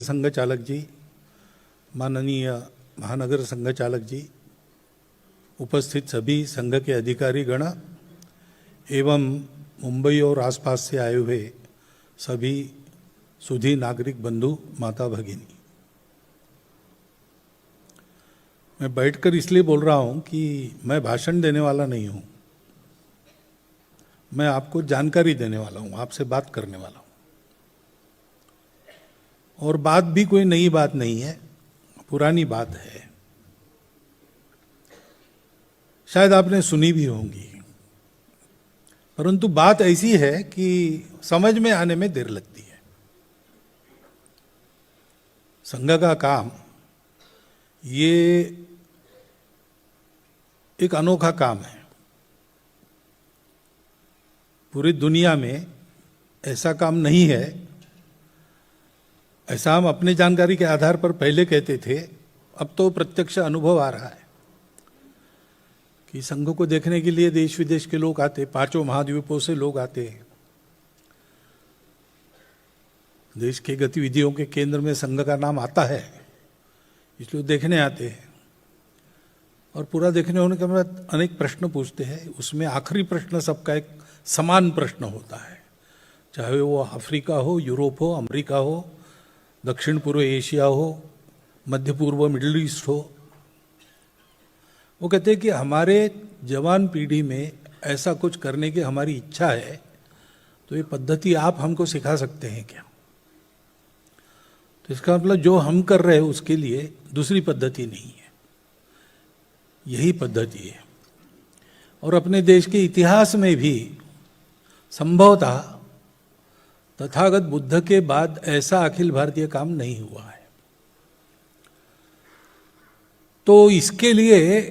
संघ चालक जी, माननीय महानगर संघ चालक जी, उपस्थित सभी संघ के अधिकारी गण एवं मुंबई और आसपास से आए हुए सभी सुधी नागरिक बंधु, माता भगिनी, मैं बैठकर इसलिए बोल रहा हूं कि मैं भाषण देने वाला नहीं हूं, मैं आपको जानकारी देने वाला हूं, आपसे बात करने वाला हूं। और बात भी कोई नई बात नहीं है, पुरानी बात है, शायद आपने सुनी भी होंगी, परंतु बात ऐसी है कि समझ में आने में देर लगती है। संघ का काम ये एक अनोखा काम है। पूरी दुनिया में ऐसा काम नहीं है। ऐसा हम अपनी जानकारी के आधार पर पहले कहते थे, अब तो प्रत्यक्ष अनुभव आ रहा है कि संघ को देखने के लिए देश विदेश के लोग आते, पांचों महाद्वीपों से लोग आते हैं। देश की गतिविधियों के केंद्र में संघ का नाम आता है, इसलिए देखने आते हैं। और पूरा देखने होने के बाद अनेक प्रश्न पूछते हैं। उसमें आखिरी प्रश्न सबका एक समान प्रश्न होता है, चाहे वो अफ्रीका हो, यूरोप हो, अमेरिका हो, दक्षिण पूर्व एशिया हो, मध्य पूर्व मिडिल ईस्ट हो। वो कहते हैं कि हमारे जवान पीढ़ी में ऐसा कुछ करने की हमारी इच्छा है, तो ये पद्धति आप हमको सिखा सकते हैं क्या? तो इसका मतलब जो हम कर रहे हैं उसके लिए दूसरी पद्धति नहीं है, यही पद्धति है। और अपने देश के इतिहास में भी संभवतः तथागत बुद्ध के बाद ऐसा अखिल भारतीय काम नहीं हुआ है। तो इसके लिए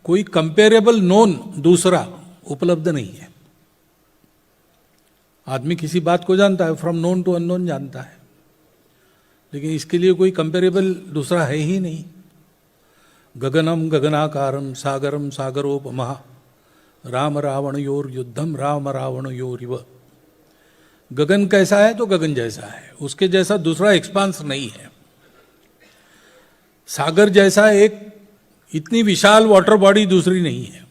कोई कंपेरेबल नोन दूसरा उपलब्ध नहीं है। आदमी किसी बात को जानता है, फ्रॉम नोन टू अननोन जानता है, लेकिन इसके लिए कोई कंपेरेबल दूसरा है ही नहीं। गगनम गगनाकारम सागरम सागरोपमः राम रावणयोर युद्धम राम रावणयोरिव। गगन कैसा है तो गगन जैसा है, उसके जैसा दूसरा एक्सपांस नहीं है। सागर जैसा एक इतनी विशाल वाटर बॉडी दूसरी नहीं है।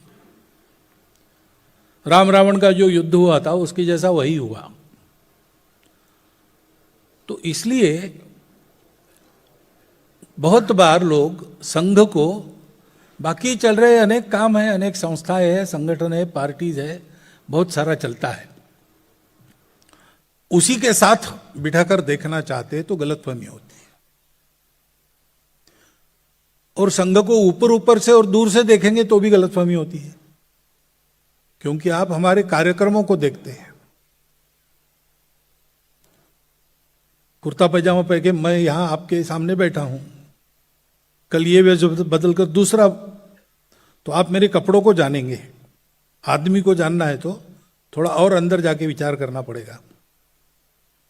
राम रावण का जो युद्ध हुआ था उसके जैसा वही हुआ। तो इसलिए बहुत बार लोग संघ को, बाकी चल रहे अनेक काम है, अनेक संस्थाएं है, संगठन है, पार्टीज है, बहुत सारा चलता है, उसी के साथ बिठाकर देखना चाहते तो गलतफहमी होती है। और संघ को ऊपर ऊपर से और दूर से देखेंगे तो भी गलतफहमी होती है, क्योंकि आप हमारे कार्यक्रमों को देखते हैं। कुर्ता पैजामा पहन के मैं यहां आपके सामने बैठा हूं, कल ये वेश बदल कर दूसरा, तो आप मेरे कपड़ों को जानेंगे। आदमी को जानना है तो थोड़ा और अंदर जाके विचार करना पड़ेगा।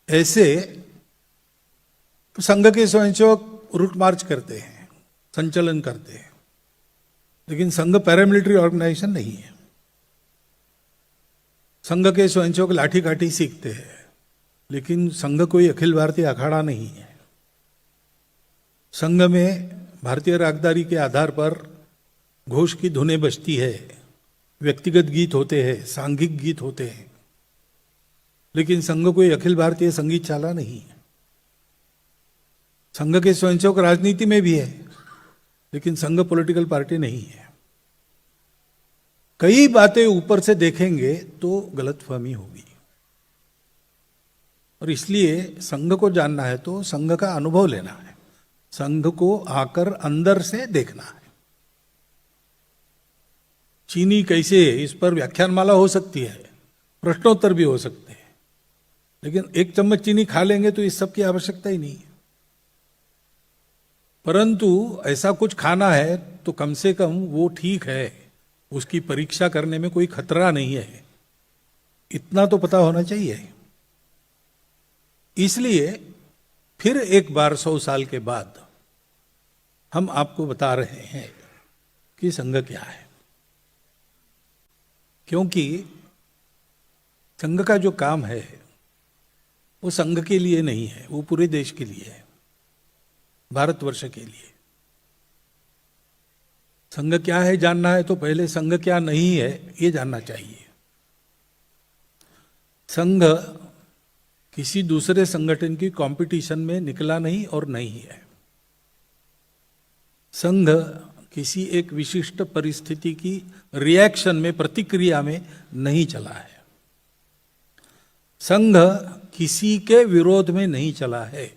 ऐसे संघ के स्वयंसेवक रूट मार्च करते हैं, संचलन करते हैं, लेकिन संघ पैरामिलिट्री ऑर्गेनाइजेशन नहीं है। संघ के स्वयंसेवक लाठी काठी सीखते हैं, लेकिन संघ कोई अखिल भारतीय अखाड़ा नहीं है। संघ में भारतीय रागदारी के आधार पर घोष की धुनें बजती है, व्यक्तिगत गीत होते हैं, सांघिक गीत होते हैं, लेकिन संघ कोई अखिल भारतीय संगीत शाला नहीं है। संघ के स्वयंसेवक राजनीति में भी है, लेकिन संघ पॉलिटिकल पार्टी नहीं है। कई बातें ऊपर से देखेंगे तो गलतफहमी होगी, और इसलिए संघ को जानना है तो संघ का अनुभव लेना है, संघ को आकर अंदर से देखना है। चीनी कैसे है, इस पर व्याख्यानमाला हो सकती है, प्रश्नोत्तर भी हो सकते हैं, लेकिन एक चम्मच चीनी खा लेंगे तो इस सब की आवश्यकता ही नहीं है। परंतु ऐसा कुछ खाना है तो कम से कम वो ठीक है, उसकी परीक्षा करने में कोई खतरा नहीं है, इतना तो पता होना चाहिए। इसलिए फिर एक बार 100 साल के बाद हम आपको बता रहे हैं कि संघ क्या है, क्योंकि संघ का जो काम है वो संघ के लिए नहीं है, वो पूरे देश के लिए है। भारतवर्ष के लिए। संघ क्या है जानना है तो पहले संघ क्या नहीं है ये जानना चाहिए। संघ किसी दूसरे संगठन की कंपटीशन में निकला नहीं और नहीं है। संघ किसी एक विशिष्ट परिस्थिति की रिएक्शन में, प्रतिक्रिया में नहीं चला है। संघ किसी के विरोध में नहीं चला है।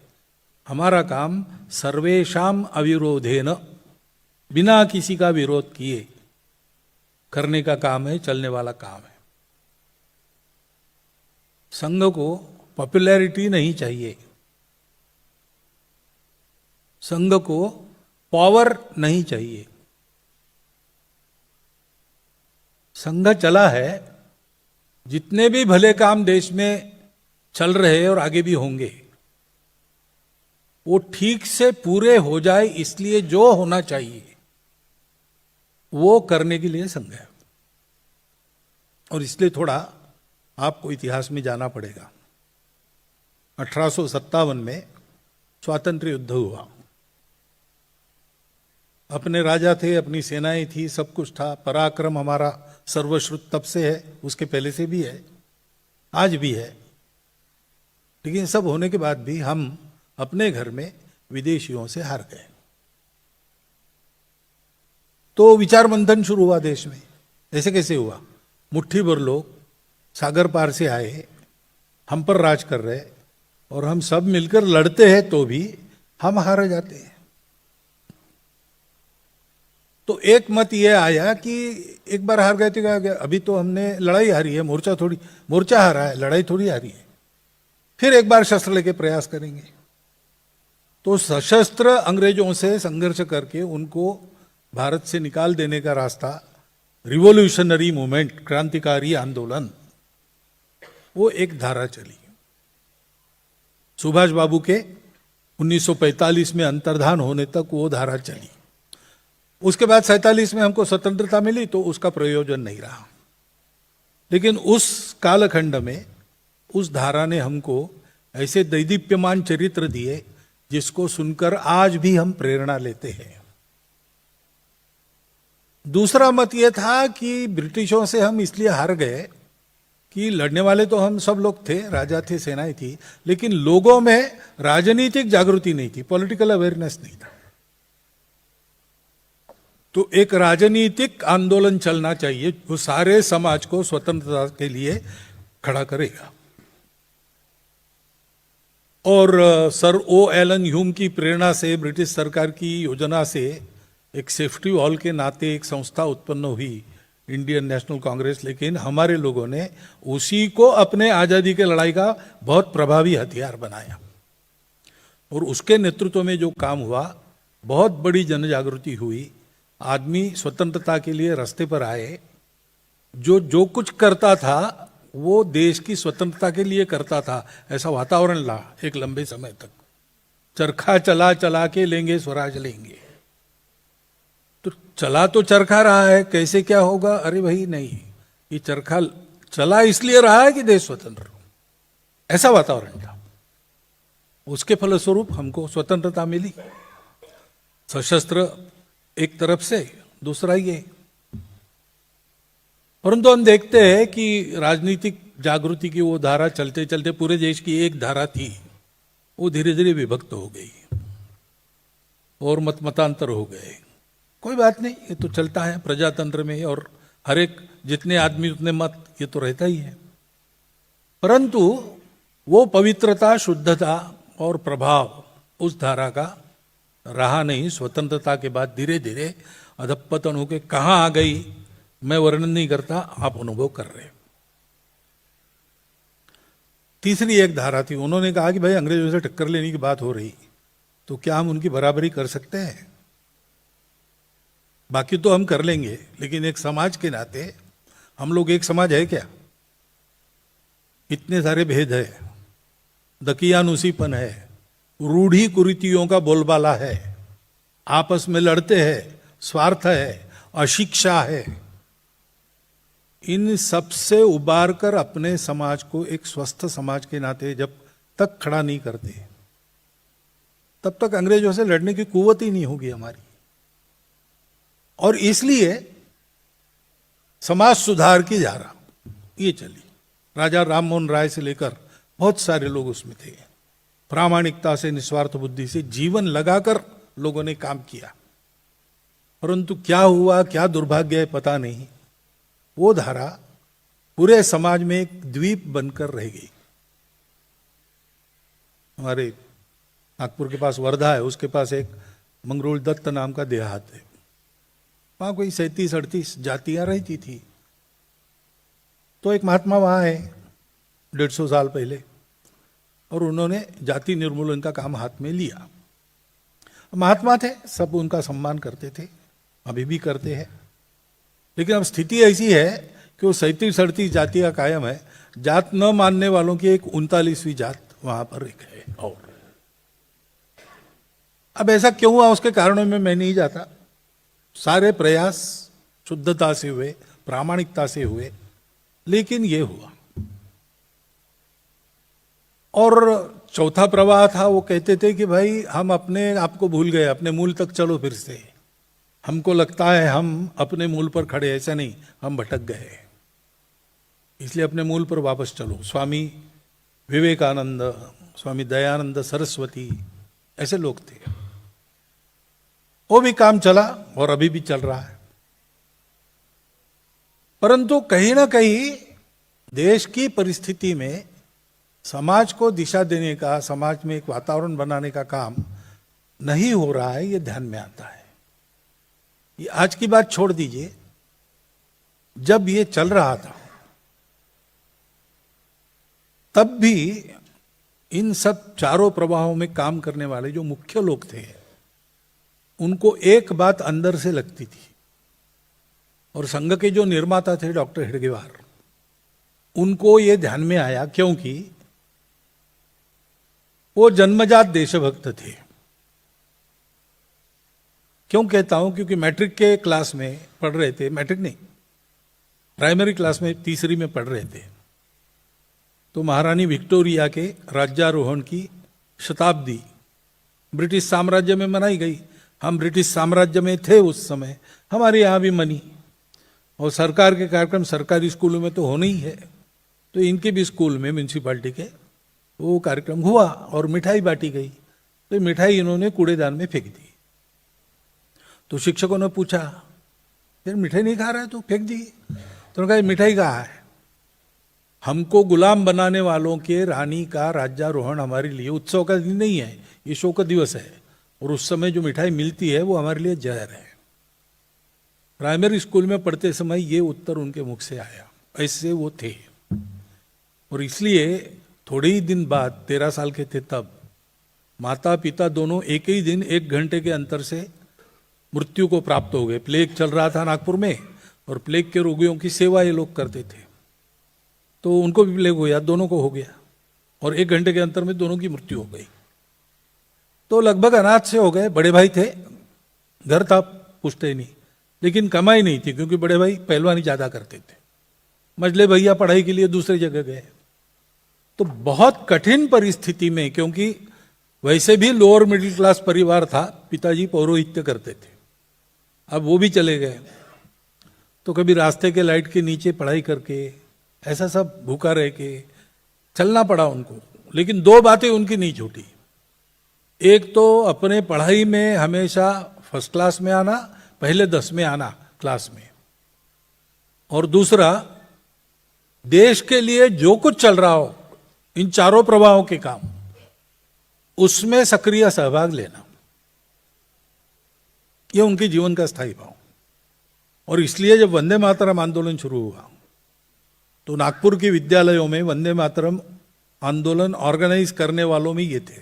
हमारा काम सर्वेषाम अविरोधेन, बिना किसी का विरोध किए करने का काम है, चलने वाला काम है। संघ को पॉपुलैरिटी नहीं चाहिए, संघ को पावर नहीं चाहिए। संघ चला है, जितने भी भले काम देश में चल रहे हैं और आगे भी होंगे, वो ठीक से पूरे हो जाए, इसलिए जो होना चाहिए वो करने के लिए संघ है। और इसलिए थोड़ा आपको इतिहास में जाना पड़ेगा। 1857 में स्वातंत्र्य युद्ध हुआ। अपने राजा थे, अपनी सेनाएं थी, सब कुछ था। पराक्रम हमारा सर्वश्रुत तब से है, उसके पहले से भी है, आज भी है। लेकिन सब होने के बाद भी हम अपने घर में विदेशियों से हार गए। तो विचार मंथन शुरू हुआ देश में। ऐसे कैसे हुआ? मुट्ठी भर लोग सागर पार से आए, हम पर राज कर रहे, और हम सब मिलकर लड़ते हैं तो भी हम हार जाते हैं। तो एक मत ये आया कि एक बार हार गए तो क्या गया, अभी तो हमने लड़ाई हारी है, मोर्चा हारा है, लड़ाई थोड़ी हारी है, फिर एक बार शस्त्र लेके प्रयास करेंगे। तो सशस्त्र अंग्रेजों से संघर्ष करके उनको भारत से निकाल देने का रास्ता, रिवोल्यूशनरी मूवमेंट, क्रांतिकारी आंदोलन, वो एक धारा चली। सुभाष बाबू के 1945 में अंतर्धान होने तक वो धारा चली। उसके बाद 47 में हमको स्वतंत्रता मिली तो उसका प्रयोजन नहीं रहा। लेकिन उस कालखंड में उस धारा ने हमको ऐसे दैदीप्यमान चरित्र दिए जिसको सुनकर आज भी हम प्रेरणा लेते हैं। दूसरा मत यह था कि ब्रिटिशों से हम इसलिए हार गए कि लड़ने वाले तो हम सब लोग थे, राजा थे, सेनाएं थी, लेकिन लोगों में राजनीतिक जागृति नहीं थी, पॉलिटिकल अवेयरनेस नहीं था। तो एक राजनीतिक आंदोलन चलना चाहिए जो सारे समाज को स्वतंत्रता के लिए खड़ा करेगा। और सर ओ एलन ह्यूम की प्रेरणा से, ब्रिटिश सरकार की योजना से एक सेफ्टी वॉल के नाते एक संस्था उत्पन्न हुई, इंडियन नेशनल कांग्रेस। लेकिन हमारे लोगों ने उसी को अपने आजादी के लड़ाई का बहुत प्रभावी हथियार बनाया, और उसके नेतृत्व में जो काम हुआ, बहुत बड़ी जन जागृति हुई। आदमी स्वतंत्रता के लिए रास्ते पर आए। जो कुछ करता था वो देश की स्वतंत्रता के लिए करता था, ऐसा वातावरण ला एक लंबे समय तक। चरखा चला चला के लेंगे स्वराज लेंगे। तो चला तो चरखा रहा है, कैसे क्या होगा? अरे भाई नहीं, ये चरखा चला इसलिए रहा है कि देश स्वतंत्र हो, ऐसा वातावरण था। उसके फलस्वरूप हमको स्वतंत्रता मिली। सशस्त्र एक तरफ से, दूसरा ये। परंतु हम देखते हैं कि राजनीतिक जागृति की वो धारा चलते चलते, पूरे देश की एक धारा थी, वो धीरे धीरे विभक्त हो गई और मतांतर हो गए। कोई बात नहीं, ये तो चलता है प्रजातंत्र में, और हर एक जितने आदमी उतने मत, ये तो रहता ही है। परंतु वो पवित्रता, शुद्धता और प्रभाव उस धारा का रहा नहीं। स्वतंत्रता के बाद धीरे धीरे अधपतन होकर कहां आ गई, मैं वर्णन नहीं करता, आप अनुभव कर रहे। तीसरी एक धारा थी, उन्होंने कहा कि भाई अंग्रेजों से टक्कर लेने की बात हो रही, तो क्या हम उनकी बराबरी कर सकते हैं? बाकी तो हम कर लेंगे, लेकिन एक समाज के नाते हम लोग एक समाज है क्या? इतने सारे भेद है, दकियानुसीपन है, रूढ़ी कुरीतियों का बोलबाला है, आपस में लड़ते हैं, स्वार्थ है, अशिक्षा है। इन सब से उबार कर अपने समाज को एक स्वस्थ समाज के नाते जब तक खड़ा नहीं करते, तब तक अंग्रेजों से लड़ने की कुव्वत ही नहीं होगी हमारी। और इसलिए समाज सुधार की धारा ये चली। राजा राम मोहन राय से लेकर बहुत सारे लोग उसमें थे। प्रामाणिकता से, निस्वार्थ बुद्धि से जीवन लगाकर लोगों ने काम किया। परंतु क्या हुआ, क्या दुर्भाग्य है पता नहीं, वो धारा पूरे समाज में एक द्वीप बनकर रह गई। हमारे नागपुर के पास वर्धा है, उसके पास एक मंगरूल दत्त नाम का देहात है। वहां कोई 37-38 जातियां रहती थी। तो एक महात्मा वहां है 150 साल पहले, और उन्होंने जाति निर्मूलन का काम हाथ में लिया। महात्मा थे, सब उनका सम्मान करते थे, अभी भी करते हैं। लेकिन अब स्थिति ऐसी है कि वो 37-38 जातियां कायम है। जात न मानने वालों की एक 39वीं जात वहां पर एक है। और अब ऐसा क्यों हुआ, उसके कारणों में मैं नहीं जाता। सारे प्रयास शुद्धता से हुए, प्रामाणिकता से हुए, लेकिन ये हुआ। और चौथा प्रवाह था, वो कहते थे कि भाई हम अपने आप को भूल गए, अपने मूल तक चलो फिर से। हमको लगता है हम अपने मूल पर खड़े, ऐसा नहीं, हम भटक गए, इसलिए अपने मूल पर वापस चलो। स्वामी विवेकानंद, स्वामी दयानंद सरस्वती, ऐसे लोग थे। वो भी काम चला और अभी भी चल रहा है। परंतु कहीं ना कहीं देश की परिस्थिति में समाज को दिशा देने का, समाज में एक वातावरण बनाने का काम नहीं हो रहा है, ये ध्यान में आता है। ये आज की बात छोड़ दीजिए, जब ये चल रहा था तब भी इन सब चारों प्रवाहों में काम करने वाले जो मुख्य लोग थे, उनको एक बात अंदर से लगती थी। और संघ के जो निर्माता थे डॉक्टर हेडगेवार, उनको ये ध्यान में आया, क्योंकि वो जन्मजात देशभक्त थे। क्यों कहता हूं, क्योंकि मैट्रिक के क्लास में पढ़ रहे थे, मैट्रिक नहीं, प्राइमरी क्लास में, तीसरी में पढ़ रहे थे, तो महारानी विक्टोरिया के राज्यारोहण की शताब्दी ब्रिटिश साम्राज्य में मनाई गई। हम ब्रिटिश साम्राज्य में थे उस समय, हमारे यहाँ भी मनी। और सरकार के कार्यक्रम सरकारी स्कूलों में तो होने ही है, तो इनके भी स्कूल में, म्यूनसिपालिटी के, वो कार्यक्रम हुआ और मिठाई बांटी गई। तो मिठाई इन्होंने कूड़ेदान में फेंक दी। तो शिक्षकों ने पूछा, यार मिठाई नहीं खा रहा है तो फेंक दी। तो उन्होंने कहा मिठाई कहाँ है? हमको गुलाम बनाने वालों के रानी का राज्यारोहण हमारे लिए उत्सव का दिन नहीं है, ये शोक दिवस है। और उस समय जो मिठाई मिलती है वो हमारे लिए जहर है। प्राइमरी स्कूल में पढ़ते समय ये उत्तर उनके मुख से आया, ऐसे वो थे। और इसलिए थोड़े ही दिन बाद, 13 साल के थे तब, माता पिता दोनों एक ही दिन 1 घंटे के अंतर से मृत्यु को प्राप्त हो गए। प्लेग चल रहा था नागपुर में, और प्लेग के रोगियों की सेवा ये लोग करते थे, तो उनको भी प्लेग हो गया, दोनों को हो गया, और 1 घंटे के अंतर में दोनों की मृत्यु हो गई। तो लगभग अनाथ से हो गए। बड़े भाई थे, घर था, पूछते ही नहीं, लेकिन कमाई नहीं थी, क्योंकि बड़े भाई पहलवानी ज्यादा करते थे। मझले भैया पढ़ाई के लिए दूसरी जगह गए। तो बहुत कठिन परिस्थिति में, क्योंकि वैसे भी लोअर मिडिल क्लास परिवार था, पिताजी पौरोहित्य करते थे, अब वो भी चले गए। तो कभी रास्ते के लाइट के नीचे पढ़ाई करके, ऐसा सब भूखा रह के चलना पड़ा उनको। लेकिन 2 बातें उनकी नहीं छूटी। एक तो अपने पढ़ाई में हमेशा फर्स्ट क्लास में आना, पहले 10 में आना क्लास में, और दूसरा देश के लिए जो कुछ चल रहा हो, इन चारों प्रवाहों के काम, उसमें सक्रिय सहभाग लेना। यह उनके जीवन का स्थायी भाव। और इसलिए जब वंदे मातरम आंदोलन शुरू हुआ, तो नागपुर के विद्यालयों में वंदे मातरम आंदोलन ऑर्गेनाइज करने वालों में ये थे।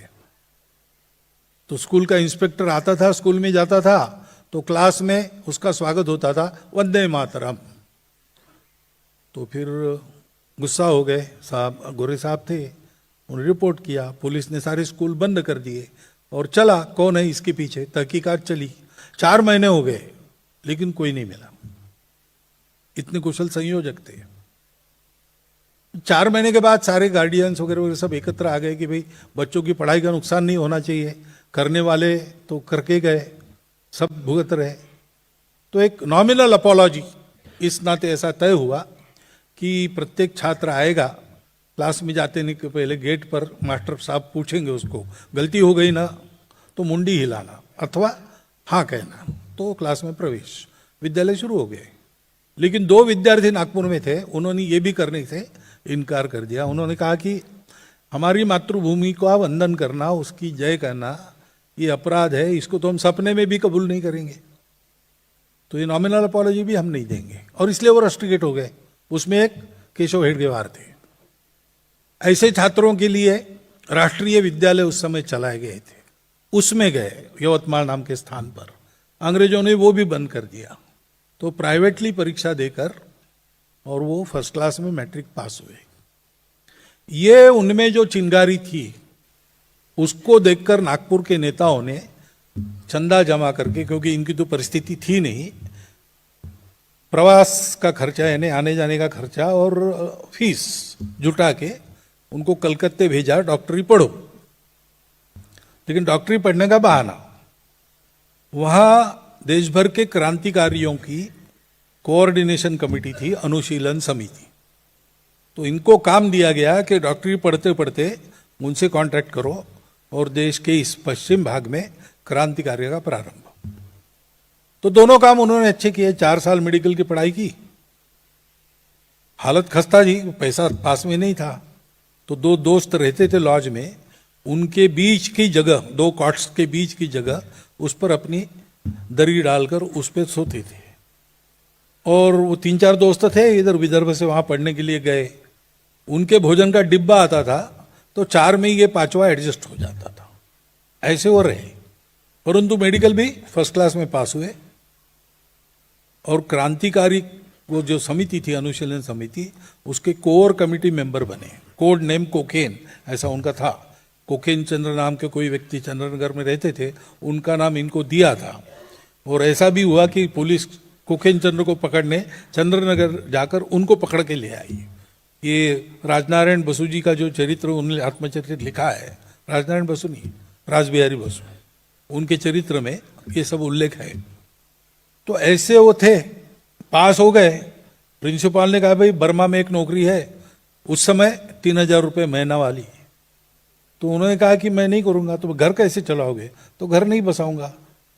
तो स्कूल का इंस्पेक्टर आता था, स्कूल में जाता था, तो क्लास में उसका स्वागत होता था, वंदे मातरम। तो फिर गुस्सा हो गए साहब, गोरे साहब थे, उन्होंने रिपोर्ट किया। पुलिस ने सारे स्कूल बंद कर दिए और चला कौन है इसके पीछे, तहकीकात चली। 4 महीने हो गए, लेकिन कोई नहीं मिला। इतने कुशल संयोजक थे। 4 महीने के बाद सारे गार्डियंस वगैरह सब एकत्र आ गए कि भाई बच्चों की पढ़ाई का नुकसान नहीं होना चाहिए, करने वाले तो करके गए, सब भुगत रहे। तो एक नॉमिनल अपॉलॉजी इस नाते ऐसा तय हुआ कि प्रत्येक छात्र आएगा, क्लास में जाते नहीं के पहले गेट पर मास्टर साहब पूछेंगे उसको, गलती हो गई ना तो मुंडी हिलाना अथवा हाँ कहना, तो क्लास में प्रवेश। विद्यालय शुरू हो गए। लेकिन 2 विद्यार्थी नागपुर में थे, उन्होंने ये भी करने से इनकार कर दिया। उन्होंने कहा कि हमारी मातृभूमि का वंदन करना, उसकी जय करना ये अपराध है, इसको तो हम सपने में भी कबूल नहीं करेंगे, तो ये नॉमिनल अपॉलॉजी भी हम नहीं देंगे। और इसलिए वो रस्टिकेट हो गए। उसमें एक केशव हेडगेवार थे। ऐसे छात्रों के लिए राष्ट्रीय विद्यालय उस समय चलाए गए थे, उसमें गए यवतमाल नाम के स्थान पर। अंग्रेजों ने वो भी बंद कर दिया, तो प्राइवेटली परीक्षा देकर और वो फर्स्ट क्लास में मैट्रिक पास हुए। ये उनमें जो चिंगारी थी उसको देखकर नागपुर के नेताओं ने चंदा जमा करके, क्योंकि इनकी तो परिस्थिति थी नहीं, प्रवास का खर्चा यानी आने जाने का खर्चा और फीस जुटा के उनको कलकत्ते भेजा, डॉक्टरी पढ़ो। लेकिन डॉक्टरी पढ़ने का बहाना, वहां देश भर के क्रांतिकारियों की कोऑर्डिनेशन कमेटी थी, अनुशीलन समिति। तो इनको काम दिया गया कि डॉक्टरी पढ़ते पढ़ते उनसे कांटेक्ट करो और देश के इस पश्चिम भाग में क्रांति कार्य का प्रारंभ। तो दोनों काम उन्होंने अच्छे किए। 4 साल मेडिकल की पढ़ाई की। हालत खस्ता जी, पैसा पास में नहीं था, तो 2 दोस्त रहते थे लॉज में, उनके बीच की जगह, 2 कॉट्स के बीच की जगह, उस पर अपनी दरी डालकर उस पर सोते थे। और वो 3-4 दोस्त थे, इधर विदर्भ से वहां पढ़ने के लिए गए। उनके भोजन का डिब्बा आता था, तो 4 में ये 5वां एडजस्ट हो जाता था। ऐसे वो रहे, परंतु मेडिकल भी फर्स्ट क्लास में पास हुए। और क्रांतिकारी वो जो समिति थी, अनुशीलन समिति, उसके कोर कमिटी मेंबर बने। कोड नेम कोकेन ऐसा उनका था। कोकेन चंद्र नाम के कोई व्यक्ति चंद्रनगर में रहते थे, उनका नाम इनको दिया था। और ऐसा भी हुआ कि पुलिस कोकेन चंद्र को पकड़ने चंद्रनगर जाकर उनको पकड़ के ले आई। ये राजनारायण बसु जी का जो चरित्र उन्होंने आत्मचरित्र लिखा है, राजनारायण बसु नहीं, रासबिहारी बसु, उनके चरित्र में ये सब उल्लेख है। तो ऐसे वो थे, पास हो गए। प्रिंसिपल ने कहा भाई बर्मा में एक नौकरी है, उस समय 3000 रुपये महीना वाली। तो उन्होंने कहा कि मैं नहीं करूंगा। तो घर कैसे चलाओगे? तो घर नहीं बसाऊंगा,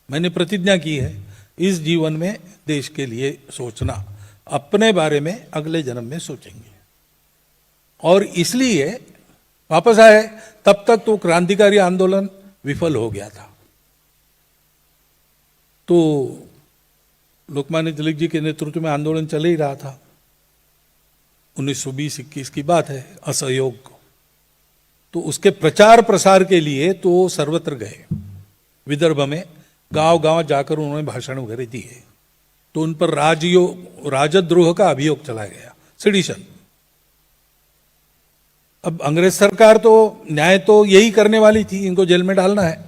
मैंने प्रतिज्ञा की है इस जीवन में देश के लिए सोचना, अपने बारे में अगले जन्म में सोचेंगे। और इसलिए वापस आए। तब तक तो क्रांतिकारी आंदोलन विफल हो गया था। तो लोकमान्य तिलक जी के नेतृत्व में आंदोलन चल ही रहा था। 1920-21 की बात है, असहयोग। तो उसके प्रचार प्रसार के लिए तो सर्वत्र गए। विदर्भ में गांव गांव जाकर उन्होंने भाषण वगैरह दिए। तो उन पर राजद्रोह का अभियोग चला गया, सेडिशन। अब अंग्रेज सरकार तो न्याय तो यही करने वाली थी, इनको जेल में डालना है।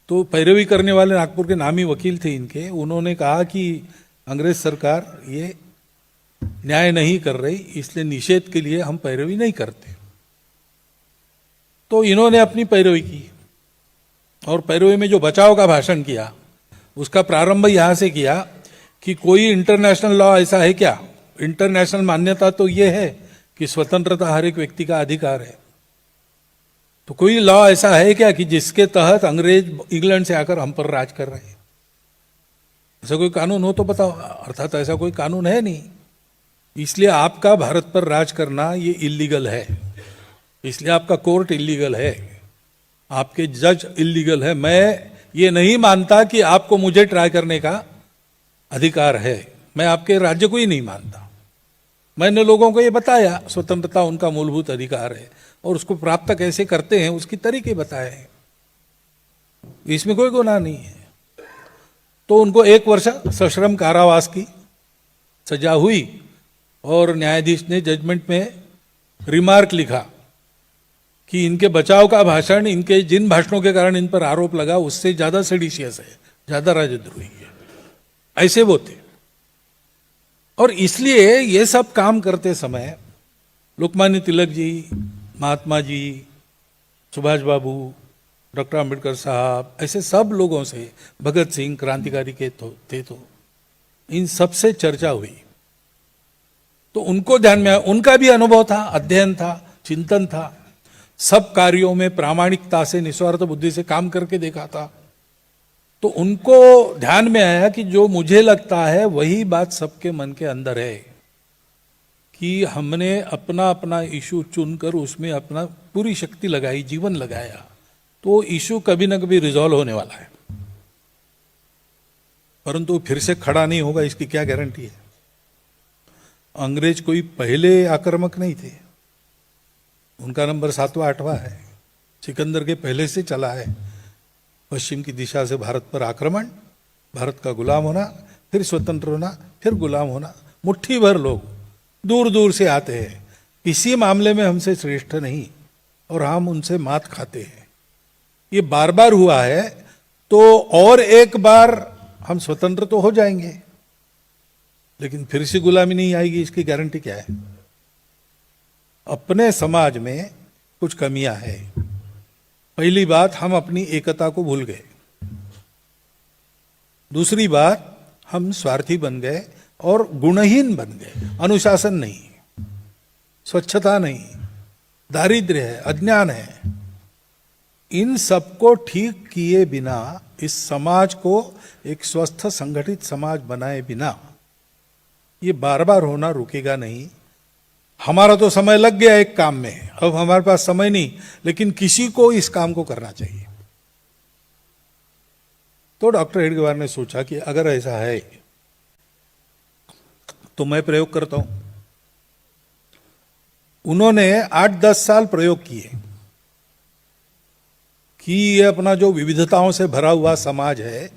तो पैरवी करने वाले नागपुर के नामी वकील थे इनके, उन्होंने कहा कि अंग्रेज सरकार ये न्याय नहीं कर रही, इसलिए निषेध के लिए हम पैरवी नहीं करते। तो इन्होंने अपनी पैरवी की और पैरवी में जो बचाव का भाषण किया उसका प्रारंभ यहां से किया कि कोई इंटरनेशनल लॉ ऐसा है क्या? इंटरनेशनल मान्यता तो ये है कि स्वतंत्रता हर एक व्यक्ति का अधिकार है। तो कोई लॉ ऐसा है क्या कि जिसके तहत अंग्रेज इंग्लैंड से आकर हम पर राज कर रहे हैं? ऐसा कोई कानून हो तो बताओ। अर्थात ऐसा कोई कानून है नहीं, इसलिए आपका भारत पर राज करना ये इलीगल है, इसलिए आपका कोर्ट इलीगल है, आपके जज इलीगल है। मैं ये नहीं मानता कि आपको मुझे ट्राई करने का अधिकार है, मैं आपके राज्य को ही नहीं मानता। मैंने लोगों को ये बताया स्वतंत्रता उनका मूलभूत अधिकार है और उसको प्राप्त कैसे करते हैं उसकी तरीके बताए हैं, इसमें कोई गुनाह नहीं है। तो उनको 1 वर्ष सश्रम कारावास की सजा हुई और न्यायाधीश ने जजमेंट में रिमार्क लिखा कि इनके बचाव का भाषण, इनके जिन भाषणों के कारण इन पर आरोप लगा उससे ज्यादा सेडिशियस है, ज्यादा राजद्रोही है। ऐसे वो थे। और इसलिए ये सब काम करते समय लोकमान्य तिलक जी, महात्मा जी, सुभाष बाबू डॉक्टर अंबेडकर साहब, ऐसे सब लोगों से, भगत सिंह क्रांतिकारी के थे तो इन सब से चर्चा हुई तो उनको ध्यान में आया, उनका भी अनुभव था, अध्ययन था, चिंतन था, सब कार्यों में प्रामाणिकता से निस्वार्थ बुद्धि से काम करके देखा था। तो उनको ध्यान में आया कि जो मुझे लगता है वही बात सबके मन के अंदर है कि हमने अपना अपना इशू चुनकर उसमें अपना पूरी शक्ति लगाई, जीवन लगाया, तो इशू कभी ना कभी रिजॉल्व होने वाला है, परंतु फिर से खड़ा नहीं होगा इसकी क्या गारंटी है। अंग्रेज कोई पहले आक्रामक नहीं थे, उनका नंबर 7वां 8वां है, सिकंदर के पहले से चला है, पश्चिम की दिशा से भारत पर आक्रमण, भारत का गुलाम होना, फिर स्वतंत्र होना, फिर गुलाम होना, मुट्ठी भर लोग दूर दूर से आते हैं, किसी मामले में हमसे श्रेष्ठ नहीं और हम उनसे मात खाते हैं। ये बार बार हुआ है, तो और एक बार हम स्वतंत्र तो हो जाएंगे, लेकिन फिर से गुलामी नहीं आएगी, इसकी गारंटी क्या है। अपने समाज में कुछ कमियां हैं। पहली बात, हम अपनी एकता को भूल गए। दूसरी बात, हम स्वार्थी बन गए और गुणहीन बन गए। अनुशासन नहीं, स्वच्छता नहीं, दारिद्र्य है, अज्ञान है। इन सबको ठीक किए बिना, इस समाज को एक स्वस्थ संगठित समाज बनाए बिना ये बार बार होना रुकेगा नहीं। हमारा तो समय लग गया एक काम में, अब हमारे पास समय नहीं, लेकिन किसी को इस काम को करना चाहिए। तो डॉक्टर हेडगेवार ने सोचा कि अगर ऐसा है तो मैं प्रयोग करता हूं। उन्होंने 8-10 साल प्रयोग किए कि ये अपना जो विविधताओं से भरा हुआ समाज है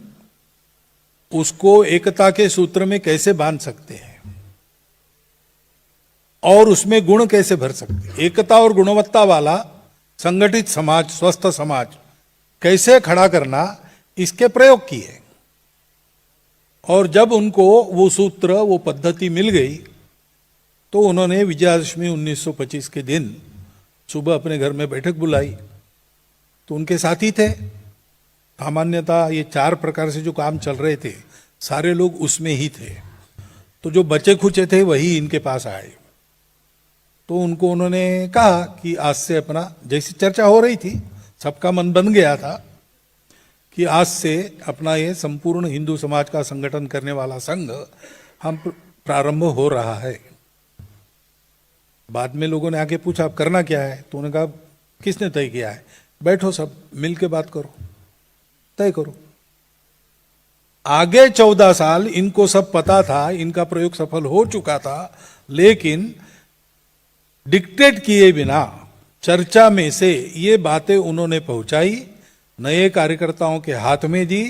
उसको एकता के सूत्र में कैसे बांध सकते हैं और उसमें गुण कैसे भर सकते हैं। एकता और गुणवत्ता वाला संगठित समाज, स्वस्थ समाज कैसे खड़ा करना, इसके प्रयोग किए। और जब उनको वो सूत्र, वो पद्धति मिल गई तो उन्होंने विजयादशमी 1925 के दिन सुबह अपने घर में बैठक बुलाई। तो उनके साथी थे, सामान्यतः ये 4 प्रकार से जो काम चल रहे थे सारे लोग उसमें ही थे। तो जो बचे खुचे थे वही इनके पास आए। तो उनको उन्होंने कहा कि आज से अपना, जैसी चर्चा हो रही थी, सबका मन बन गया था कि आज से अपना ये संपूर्ण हिंदू समाज का संगठन करने वाला संघ हम प्रारंभ हो रहा है। बाद में लोगों ने आके पूछा अब करना क्या है, तो उन्होंने कहा किसने तय किया है, बैठो सब मिल के बात करो, तय करो। आगे 14 साल इनको सब पता था, इनका प्रयोग सफल हो चुका था, लेकिन डिक्टेट किए बिना चर्चा में से ये बातें उन्होंने पहुंचाई, नए कार्यकर्ताओं के हाथ में दी,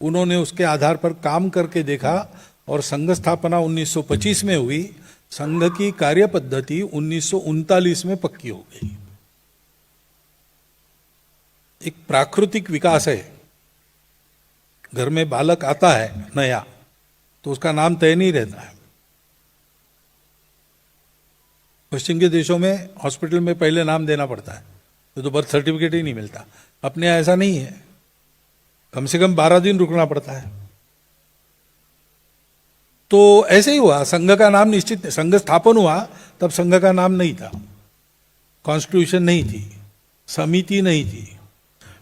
उन्होंने उसके आधार पर काम करके देखा और संघ स्थापना 1925 में हुई। संघ की कार्य पद्धति 1939 में पक्की हो गई। एक प्राकृतिक विकास है। घर में बालक आता है नया तो उसका नाम तय नहीं रहता है। पश्चिम के देशों में हॉस्पिटल में पहले नाम देना पड़ता है, तो बर्थ सर्टिफिकेट ही नहीं मिलता। अपने यहाँ ऐसा नहीं है, कम से कम 12 दिन रुकना पड़ता है। तो ऐसे ही हुआ, संघ का नाम निश्चित, संघ स्थापन हुआ तब संघ का नाम नहीं था, कॉन्स्टिट्यूशन नहीं थी, समिति नहीं थी।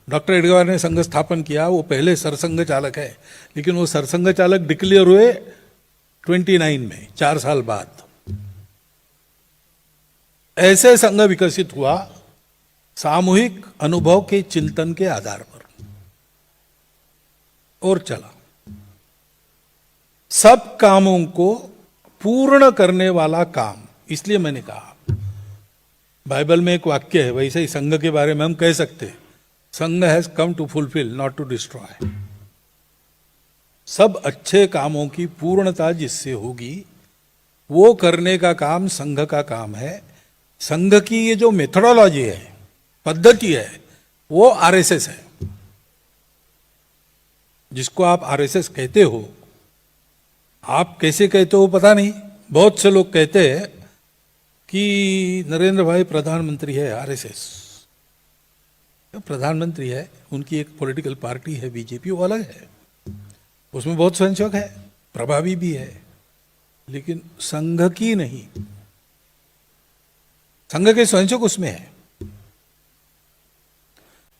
डॉक्टर हेडगेवार ने संघ स्थापन किया, वो पहले सरसंघ चालक है, लेकिन वो सरसंघ चालक डिक्लेयर हुए 29 में, 4 साल बाद। ऐसे संघ विकसित हुआ सामूहिक अनुभव के चिंतन के आधार पर, और चला। सब कामों को पूर्ण करने वाला काम। इसलिए मैंने कहा, बाइबल में एक वाक्य है, वैसे ही संघ के बारे में हम कह सकते हैं, Sangh has come to fulfil not to destroy. सब अच्छे कामों की पूर्णता जिससे होगी वो करने का काम संघ का काम है। संघ की ये जो मेथोडोलॉजी है, पद्धति है, वो आरएसएस है। जिसको आप आरएसएस कहते हो, आप कैसे कहते हो पता नहीं, बहुत से लोग कहते हैं कि नरेंद्र भाई प्रधानमंत्री है आरएसएस, प्रधानमंत्री है, उनकी एक पॉलिटिकल पार्टी है बीजेपी, वो अलग है, उसमें बहुत स्वयंसेवक है, प्रभावी भी है, लेकिन संघ की नहीं। संघ के स्वयंसेवक उसमें है,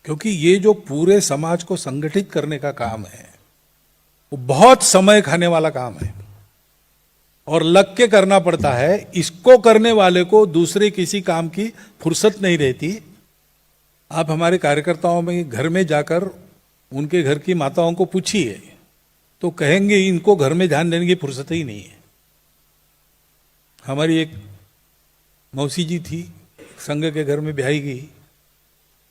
क्योंकि ये जो पूरे समाज को संगठित करने का काम है वो बहुत समय खाने वाला काम है और लग के करना पड़ता है। इसको करने वाले को दूसरे किसी काम की फुर्सत नहीं रहती। आप हमारे कार्यकर्ताओं में घर में जाकर उनके घर की माताओं को पूछिए तो कहेंगे इनको घर में ध्यान देने की फुर्सत ही नहीं है। हमारी एक मौसी जी थी, संघ के घर में ब्याही गई,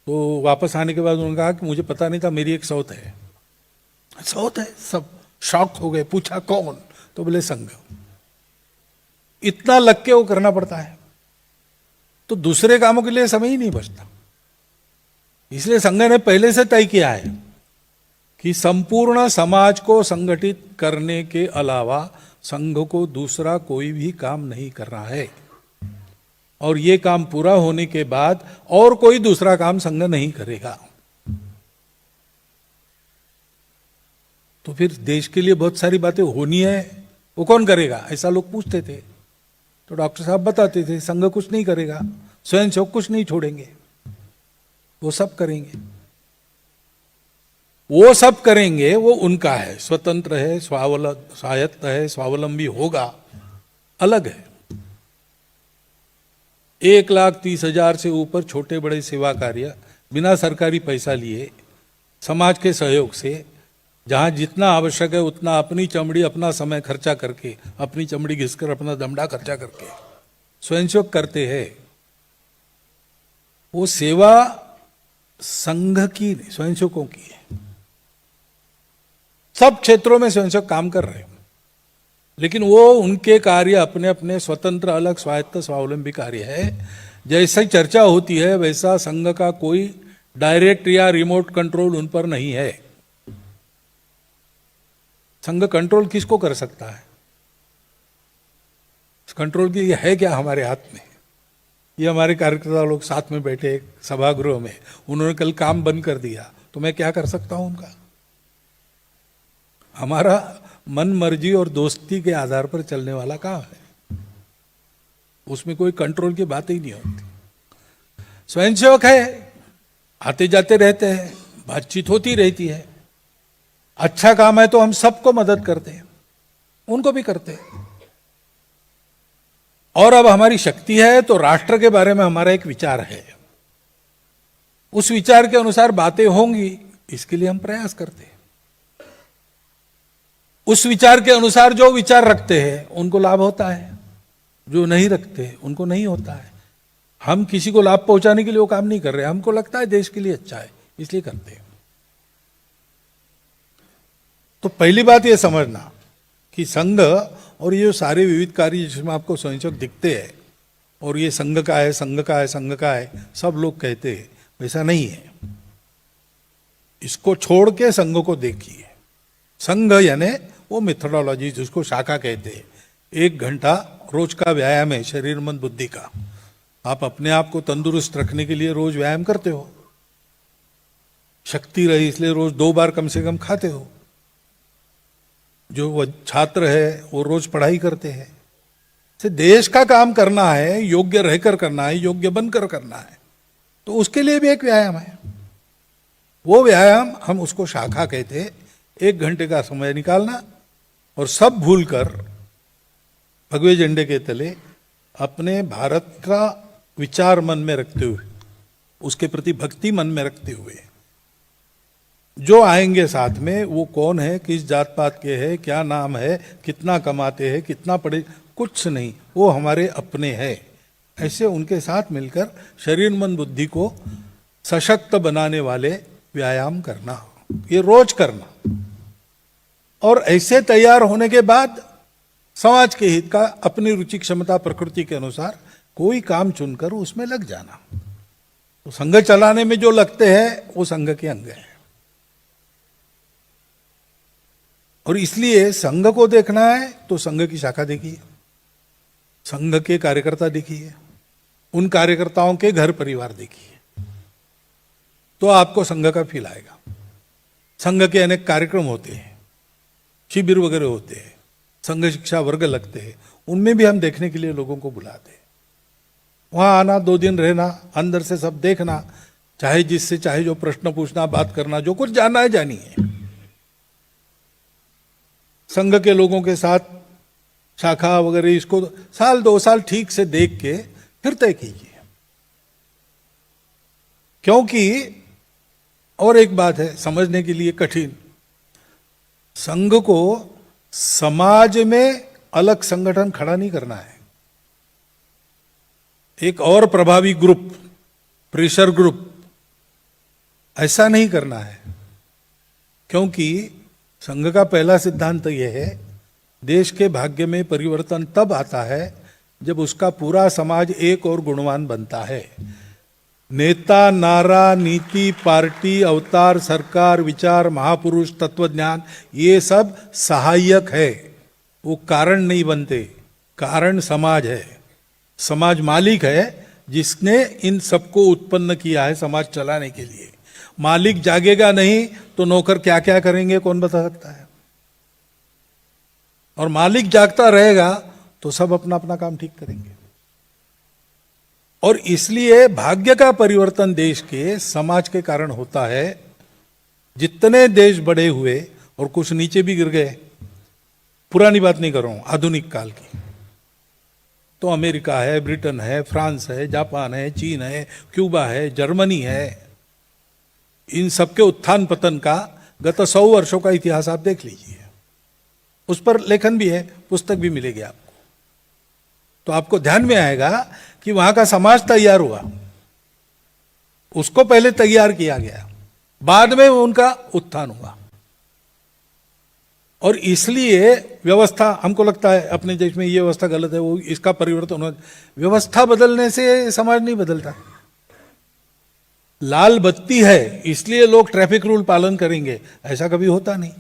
तो वापस आने के बाद उन्होंने कहा कि मुझे पता नहीं था मेरी एक सौत है। सौत है? सब शॉक हो गए, पूछा कौन? तो बोले संघ। इतना लग के वो करना पड़ता है, तो दूसरे कामों के लिए समय ही नहीं बचता। इसलिए संघ ने पहले से तय किया है कि संपूर्ण समाज को संगठित करने के अलावा संघ को दूसरा कोई भी काम नहीं करना है, और ये काम पूरा होने के बाद और कोई दूसरा काम संघ नहीं करेगा। तो फिर देश के लिए बहुत सारी बातें होनी है, वो कौन करेगा? ऐसा लोग पूछते थे, तो डॉक्टर साहब बताते थे संघ कुछ नहीं करेगा, स्वयंसेवक कुछ नहीं छोड़ेंगे, वो सब करेंगे। वो सब करेंगे, वो उनका है, स्वतंत्र है, स्वायत्त है, स्वावलंबी होगा, अलग है। 1,30,000 से ऊपर छोटे बड़े सेवा कार्य बिना सरकारी पैसा लिए समाज के सहयोग से, जहां जितना आवश्यक है उतना अपनी चमड़ी अपना समय खर्चा करके, अपनी चमड़ी घिसकर अपना दमड़ा खर्चा करके स्वयंसेवक करते हैं। वो सेवा संघ की नहीं, स्वयंसेवकों की है। सब क्षेत्रों में स्वयंसेवक काम कर रहे हैं, लेकिन वो उनके कार्य अपने अपने स्वतंत्र, अलग, स्वायत्त, स्वावलंबी कार्य है। जैसे चर्चा होती है वैसा संघ का कोई डायरेक्ट या रिमोट कंट्रोल उन पर नहीं है। संघ कंट्रोल किसको कर सकता है? कंट्रोल की है क्या हमारे हाथ में? ये हमारे कार्यकर्ता लोग साथ में बैठे एक सभागृह में, उन्होंने कल काम बंद कर दिया, तो मैं क्या कर सकता हूं उनका? हमारा मन मर्जी और दोस्ती के आधार पर चलने वाला काम है, उसमें कोई कंट्रोल की बात ही नहीं होती। स्वयंसेवक है, आते जाते रहते हैं, बातचीत होती रहती है, अच्छा काम है तो हम सबको मदद करते हैं, उनको भी करते हैं। और अब हमारी शक्ति है तो राष्ट्र के बारे में हमारा एक विचार है, उस विचार के अनुसार बातें होंगी, इसके लिए हम प्रयास करते हैं। उस विचार के अनुसार जो विचार रखते हैं उनको लाभ होता है, जो नहीं रखते उनको नहीं होता है। हम किसी को लाभ पहुंचाने के लिए वो काम नहीं कर रहे, हमको लगता है देश के लिए अच्छा है इसलिए करते हैं। तो पहली बात ये समझना कि संघ और ये सारे विविध कार्य जिसमें आपको स्वयंसेवक दिखते हैं और ये संघ का है, संघ का है, संघ का है, सब लोग कहते हैं, वैसा नहीं है। इसको छोड़ के संघ को देखिए। संघ यानी वो मेथोडोलॉजी जिसको शाखा कहते हैं। 1 घंटा रोज का व्यायाम है, शरीर मन बुद्धि का। आप अपने आप को तंदुरुस्त रखने के लिए रोज व्यायाम करते हो, शक्ति रहे इसलिए रोज 2 बार कम से कम खाते हो। जो वो छात्र है वो रोज पढ़ाई करते हैं। से देश का काम करना है, योग्य रहकर करना है, योग्य बनकर करना है, तो उसके लिए भी एक व्यायाम है। वो व्यायाम हम उसको शाखा कहते हैं। 1 घंटे का समय निकालना और सब भूलकर भगवे झंडे के तले अपने भारत का विचार मन में रखते हुए, उसके प्रति भक्ति मन में रखते हुए, जो आएंगे साथ में वो कौन है, किस जात पात के है, क्या नाम है, कितना कमाते हैं, कितना पढ़े, कुछ नहीं, वो हमारे अपने हैं। ऐसे उनके साथ मिलकर शरीर मन बुद्धि को सशक्त बनाने वाले व्यायाम करना, ये रोज करना। और ऐसे तैयार होने के बाद समाज के हित का अपनी रुचि क्षमता प्रकृति के अनुसार कोई काम चुनकर उसमें लग जाना। तो संघ चलाने में जो लगते हैं वो संघ के अंग हैं। और इसलिए संघ को देखना है तो संघ की शाखा देखिए, संघ के कार्यकर्ता देखिए, उन कार्यकर्ताओं के घर परिवार देखिए। तो आपको संघ का फील आएगा। संघ के अनेक कार्यक्रम होते हैं, शिविर वगैरह होते हैं, संघ शिक्षा वर्ग लगते हैं, उनमें भी हम देखने के लिए लोगों को बुलाते हैं। वहां आना, 2 दिन रहना, अंदर से सब देखना, चाहे जिससे चाहे जो प्रश्न पूछना, बात करना, जो कुछ जानना है जानिए। संघ के लोगों के साथ शाखा वगैरह इसको साल 2 साल ठीक से देख के फिर तय कीजिए। क्योंकि और एक बात है समझने के लिए कठिन, संघ को समाज में अलग संगठन खड़ा नहीं करना है, एक और प्रभावी ग्रुप, प्रेशर ग्रुप, ऐसा नहीं करना है। क्योंकि संघ का पहला सिद्धांत यह है, देश के भाग्य में परिवर्तन तब आता है जब उसका पूरा समाज एक और गुणवान बनता है। नेता, नारा, नीति, पार्टी, अवतार, सरकार, विचार, महापुरुष, तत्वज्ञान, ये सब सहायक है, वो कारण नहीं बनते। कारण समाज है, समाज मालिक है जिसने इन सबको उत्पन्न किया है समाज चलाने के लिए। मालिक जागेगा नहीं तो नौकर क्या क्या करेंगे कौन बता सकता है। और मालिक जागता रहेगा तो सब अपना अपना काम ठीक करेंगे। और इसलिए भाग्य का परिवर्तन देश के समाज के कारण होता है। जितने देश बड़े हुए और कुछ नीचे भी गिर गए, पुरानी बात नहीं कर रहा हूं, आधुनिक काल की, तो अमेरिका है, ब्रिटेन है, फ्रांस है, जापान है, चीन है, क्यूबा है, जर्मनी है, इन सबके उत्थान पतन का गत 100 वर्षों का इतिहास आप देख लीजिए। उस पर लेखन भी है, पुस्तक भी मिलेगी आपको। तो आपको ध्यान में आएगा कि वहां का समाज तैयार हुआ, उसको पहले तैयार किया गया, बाद में उनका उत्थान हुआ। और इसलिए व्यवस्था, हमको लगता है अपने देश में ये व्यवस्था गलत है, वो इसका परिवर्तन होना। व्यवस्था बदलने से समाज नहीं बदलता। लाल बत्ती है इसलिए लोग ट्रैफिक रूल पालन करेंगे, ऐसा कभी होता नहीं।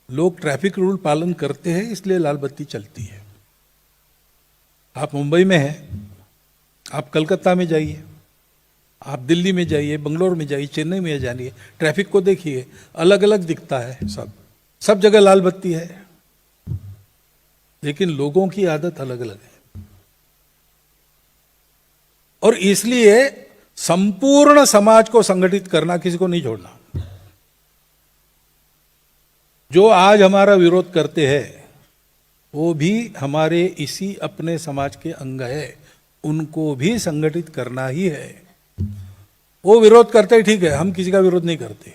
लोग ट्रैफिक रूल पालन करते हैं इसलिए लाल बत्ती चलती है। आप मुंबई में हैं, आप कलकत्ता में जाइए, आप दिल्ली में जाइए, बंगलोर में जाइए, चेन्नई में जाइए, ट्रैफिक को देखिए, अलग अलग दिखता है, सब जगह लाल बत्ती है, लेकिन लोगों की आदत अलग अलग है। और इसलिए संपूर्ण समाज को संगठित करना, किसी को नहीं छोड़ना। जो आज हमारा विरोध करते हैं वो भी हमारे इसी अपने समाज के अंग है, उनको भी संगठित करना ही है। वो विरोध करते ठीक है, हम किसी का विरोध नहीं करते।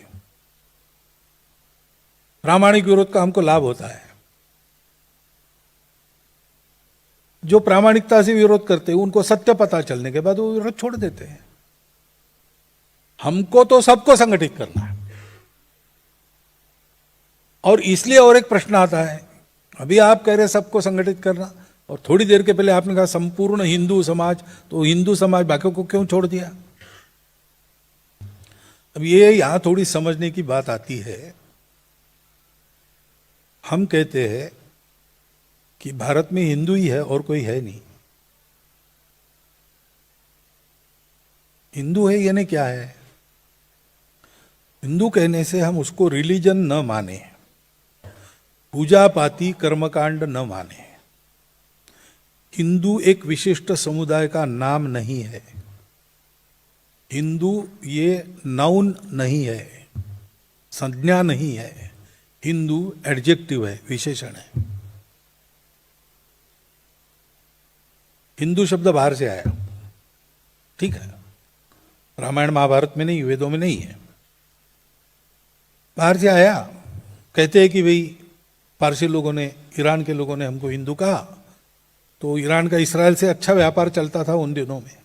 प्रामाणिक विरोध का हमको लाभ होता है। जो प्रामाणिकता से विरोध करते हैं उनको सत्य पता चलने के बाद वो विरोध छोड़ देते हैं। हमको तो सबको संगठित करना है। और इसलिए और एक प्रश्न आता है, अभी आप कह रहे सबको संगठित करना, और थोड़ी देर के पहले आपने कहा संपूर्ण हिंदू समाज, तो हिंदू समाज बाकियों को क्यों छोड़ दिया? अब ये यहां थोड़ी समझने की बात आती है। हम कहते हैं कि भारत में हिंदू ही है और कोई है नहीं। हिंदू है यानी क्या है? हिंदू कहने से हम उसको रिलीजन न माने, पूजा पाती कर्मकांड न माने। हिंदू एक विशिष्ट समुदाय का नाम नहीं है। हिंदू ये नाउन नहीं है, संज्ञा नहीं है। हिंदू एडजेक्टिव है, विशेषण है। हिंदू शब्द बाहर से आया, ठीक है, रामायण महाभारत में नहीं, वेदों में नहीं है, बाहर से आया। कहते हैं कि भाई पारसी लोगों ने, ईरान के लोगों ने हमको हिंदू कहा, तो ईरान का इसराइल से अच्छा व्यापार चलता था उन दिनों में,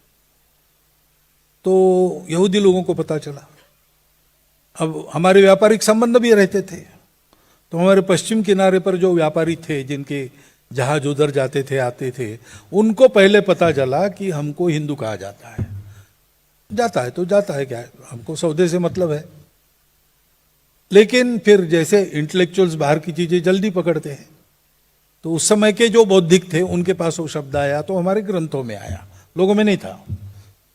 तो यहूदी लोगों को पता चला। अब हमारे व्यापारिक संबंध भी रहते थे, तो हमारे पश्चिम किनारे पर जो व्यापारी थे, जिनके जहाज उधर जाते थे आते थे, उनको पहले पता चला कि हमको हिंदू कहा जाता है। जाता है तो जाता है, क्या है, हमको सौदे से मतलब है। लेकिन फिर जैसे इंटेलेक्चुअल्स बाहर की चीजें जल्दी पकड़ते हैं, तो उस समय के जो बौद्धिक थे उनके पास वो शब्द आया, तो हमारे ग्रंथों में आया, लोगों में नहीं था।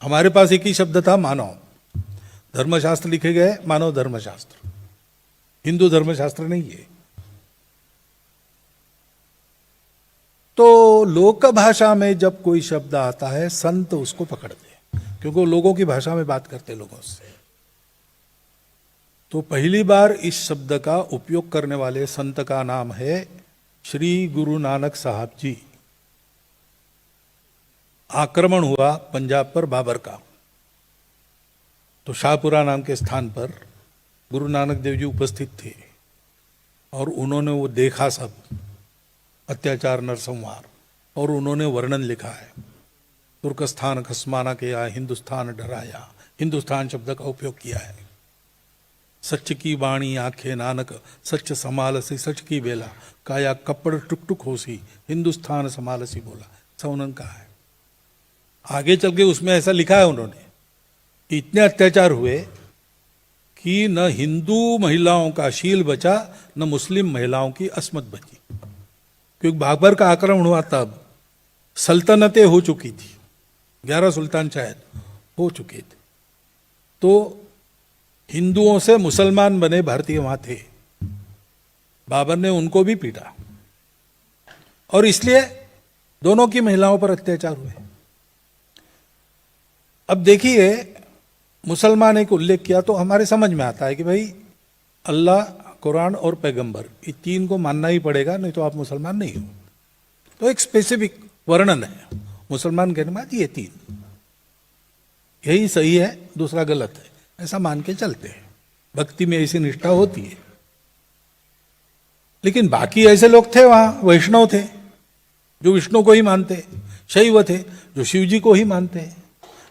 हमारे पास एक ही शब्द था, मानव। धर्मशास्त्र लिखे गए मानव धर्मशास्त्र, हिंदू धर्मशास्त्र नहीं है। तो लोक भाषा में जब कोई शब्द आता है संत उसको पकड़ते हैं, क्योंकि वो लोगों की भाषा में बात करते लोगों से। तो पहली बार इस शब्द का उपयोग करने वाले संत का नाम है श्री गुरु नानक साहब जी। आक्रमण हुआ पंजाब पर बाबर का, तो शाहपुरा नाम के स्थान पर गुरु नानक देव जी उपस्थित थे और उन्होंने वो देखा सब अत्याचार नरसंहार, और उन्होंने वर्णन लिखा है। तुर्कस्तान खसमाना किया, हिंदुस्तान डराया, हिंदुस्तान शब्द का उपयोग किया है। सच की बाणी आंखें नानक, सच समालसी सच की बेला, काया कपड़ टुक टुक होसी, हिंदुस्तान समालसी बोला, ऐसा उन्होंने कहा है। आगे चल के उसमें ऐसा लिखा है उन्होंने, इतने अत्याचार हुए कि न हिंदू महिलाओं का शील बचा, न मुस्लिम महिलाओं की अस्मत बची। क्योंकि बाबर का आक्रमण हुआ तब सल्तनतें हो चुकी थी, 11 सुल्तान शायद हो चुके थे। तो हिंदुओं से मुसलमान बने भारतीय वहां थे, बाबर ने उनको भी पीटा, और इसलिए दोनों की महिलाओं पर अत्याचार हुए। अब देखिए, मुसलमान एक उल्लेख किया तो हमारे समझ में आता है कि भाई अल्लाह, कुरान और पैगंबर, ये तीन को मानना ही पड़ेगा, नहीं तो आप मुसलमान नहीं हो। तो एक स्पेसिफिक वर्णन है मुसलमान कहने में, ये तीन, यही सही है, दूसरा गलत है, ऐसा मान के चलते हैं। भक्ति में ऐसी निष्ठा होती है। लेकिन बाकी ऐसे लोग थे वहां, वैष्णव थे जो विष्णु को ही मानते, शैव थे जो शिव जी को ही मानते,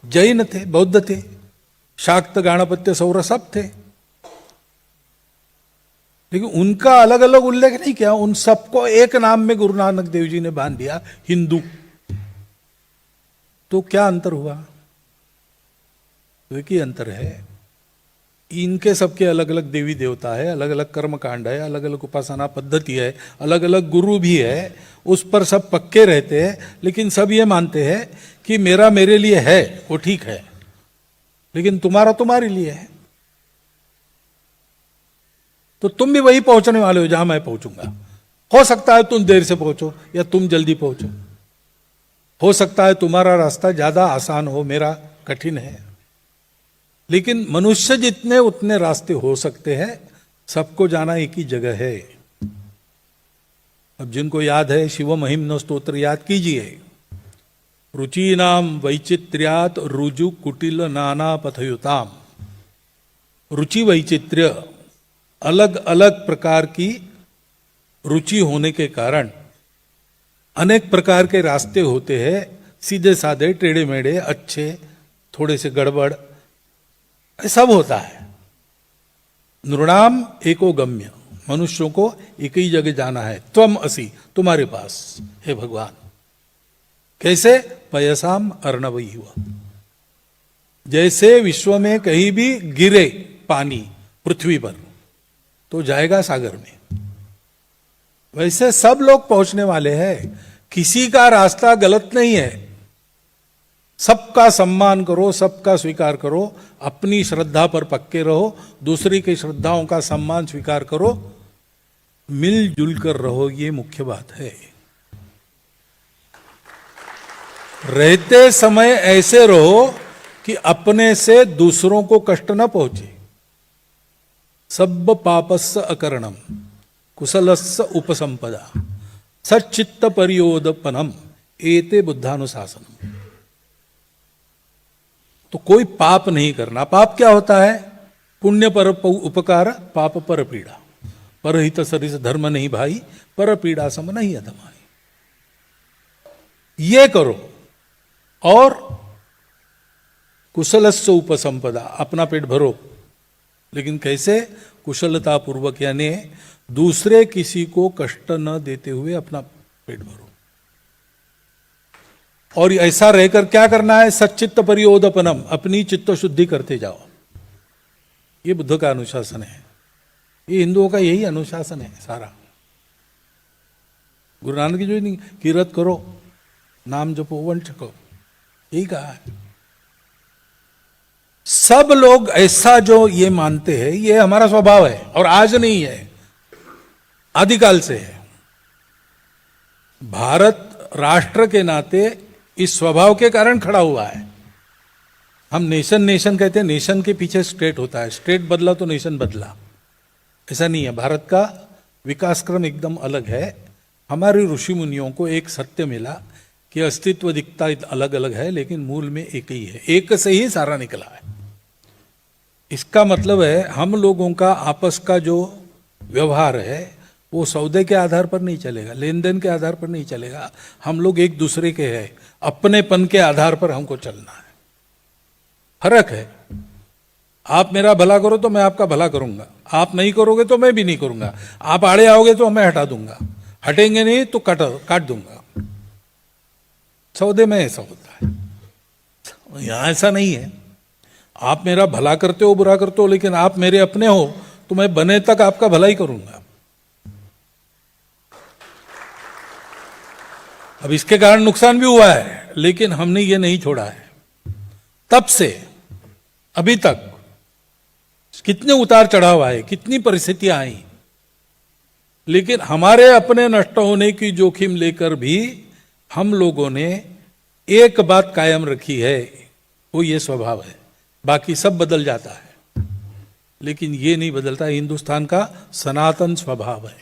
जैन थे, बौद्ध थे, शाक्त गाणपत्य सौर सब थे। लेकिन उनका अलग अलग उल्लेख नहीं किया, उन सबको एक नाम में गुरु नानक देव जी ने बांध दिया, हिंदू। तो क्या अंतर हुआ? तो एक ही अंतर है, इनके सबके अलग अलग देवी देवता है, अलग अलग कर्म कांड है, अलग अलग उपासना पद्धति है, अलग अलग गुरु भी है, उस पर सब पक्के रहते हैं। लेकिन सब ये मानते हैं कि मेरा मेरे लिए है वो ठीक है, लेकिन तुम्हारा तुम्हारे लिए है। तो तुम भी वही पहुंचने वाले हो जहां मैं पहुंचूंगा। हो सकता है तुम देर से पहुंचो या तुम जल्दी पहुंचो, हो सकता है तुम्हारा रास्ता ज्यादा आसान हो, मेरा कठिन है। लेकिन मनुष्य जितने उतने रास्ते हो सकते हैं, सबको जाना एक ही जगह है। अब जिनको याद है शिव महिम्न स्तोत्र याद कीजिए। रुचि नाम वैचित्र्यात रुजु कुटिल नाना पथयुताम। रुचि वैचित्र्य, अलग अलग प्रकार की रुचि होने के कारण अनेक प्रकार के रास्ते होते हैं, सीधे साधे, टेढ़े मेढ़े, अच्छे, थोड़े से गड़बड़, सब होता है। नृणाम एको गम्य, मनुष्यों को एक ही जगह जाना है। त्वम असि, तुम्हारे पास हे भगवान। कैसे? पयसाम अर्णवई हुआ, जैसे विश्व में कहीं भी गिरे पानी पृथ्वी पर तो जाएगा सागर में, वैसे सब लोग पहुंचने वाले हैं। किसी का रास्ता गलत नहीं है, सबका सम्मान करो, सबका स्वीकार करो, अपनी श्रद्धा पर पक्के रहो, दूसरी की श्रद्धाओं का सम्मान स्वीकार करो, मिलजुल कर रहो, ये मुख्य बात है। रहते समय ऐसे रहो कि अपने से दूसरों को कष्ट न पहुंचे। सब पापस्य अकरणम कुशलस्य उपसंपदा सच्चित्त परियोदपनम एते बुद्धानुशासनम। तो कोई पाप नहीं करना। पाप क्या होता है? पुण्य पर उपकार, पाप पर पीड़ा। परहित सरिस धर्म नहीं भाई, पर पीड़ा सम नहीं अधमाई। ये करो और कुशलस्य उपसंपदा, अपना पेट भरो। लेकिन कैसे? कुशलता पूर्वक, यानी दूसरे किसी को कष्ट न देते हुए अपना पेट भरो। और ऐसा रहकर क्या करना है? सच्चित्त परियोदपनम, अपनी चित्त शुद्धि करते जाओ। ये बुद्ध का अनुशासन है, ये हिंदुओं का यही अनुशासन है सारा। गुरु नानक जो नहीं, कीरत करो, नाम जपो, वंश करो, यही कहा है। सब लोग ऐसा जो ये मानते हैं, ये हमारा स्वभाव है और आज नहीं है, आदिकाल से है। भारत राष्ट्र के नाते इस स्वभाव के कारण खड़ा हुआ है। हम नेशन नेशन कहते हैं, नेशन के पीछे स्टेट होता है, स्टेट बदला तो नेशन बदला, ऐसा नहीं है। भारत का विकास क्रम एकदम अलग है। हमारे ऋषि मुनियों को एक सत्य मिला कि अस्तित्व दिखता अलग अलग है, लेकिन मूल में एक ही है, एक से ही सारा निकला है। इसका मतलब है हम लोगों का आपस का जो व्यवहार है वो सौदे के आधार पर नहीं चलेगा, लेन देन के आधार पर नहीं चलेगा। हम लोग एक दूसरे के हैं, अपनेपन के आधार पर हमको चलना है। फर्क है, आप मेरा भला करो तो मैं आपका भला करूंगा, आप नहीं करोगे तो मैं भी नहीं करूंगा, आप आड़े आओगे तो मैं हटा दूंगा, हटेंगे नहीं तो काट दूंगा। सौदे में ऐसा होता है, यहां ऐसा नहीं है। आप मेरा भला करते हो बुरा करते हो, लेकिन आप मेरे अपने हो तो मैं बने तक आपका भला ही करूंगा। अब इसके कारण नुकसान भी हुआ है, लेकिन हमने ये नहीं छोड़ा है। तब से अभी तक कितने उतार चढ़ाव आए, कितनी परिस्थितियां आई, लेकिन हमारे अपने नष्ट होने की जोखिम लेकर भी हम लोगों ने एक बात कायम रखी है, वो ये स्वभाव है। बाकी सब बदल जाता है, लेकिन ये नहीं बदलता, हिंदुस्तान का सनातन स्वभाव है।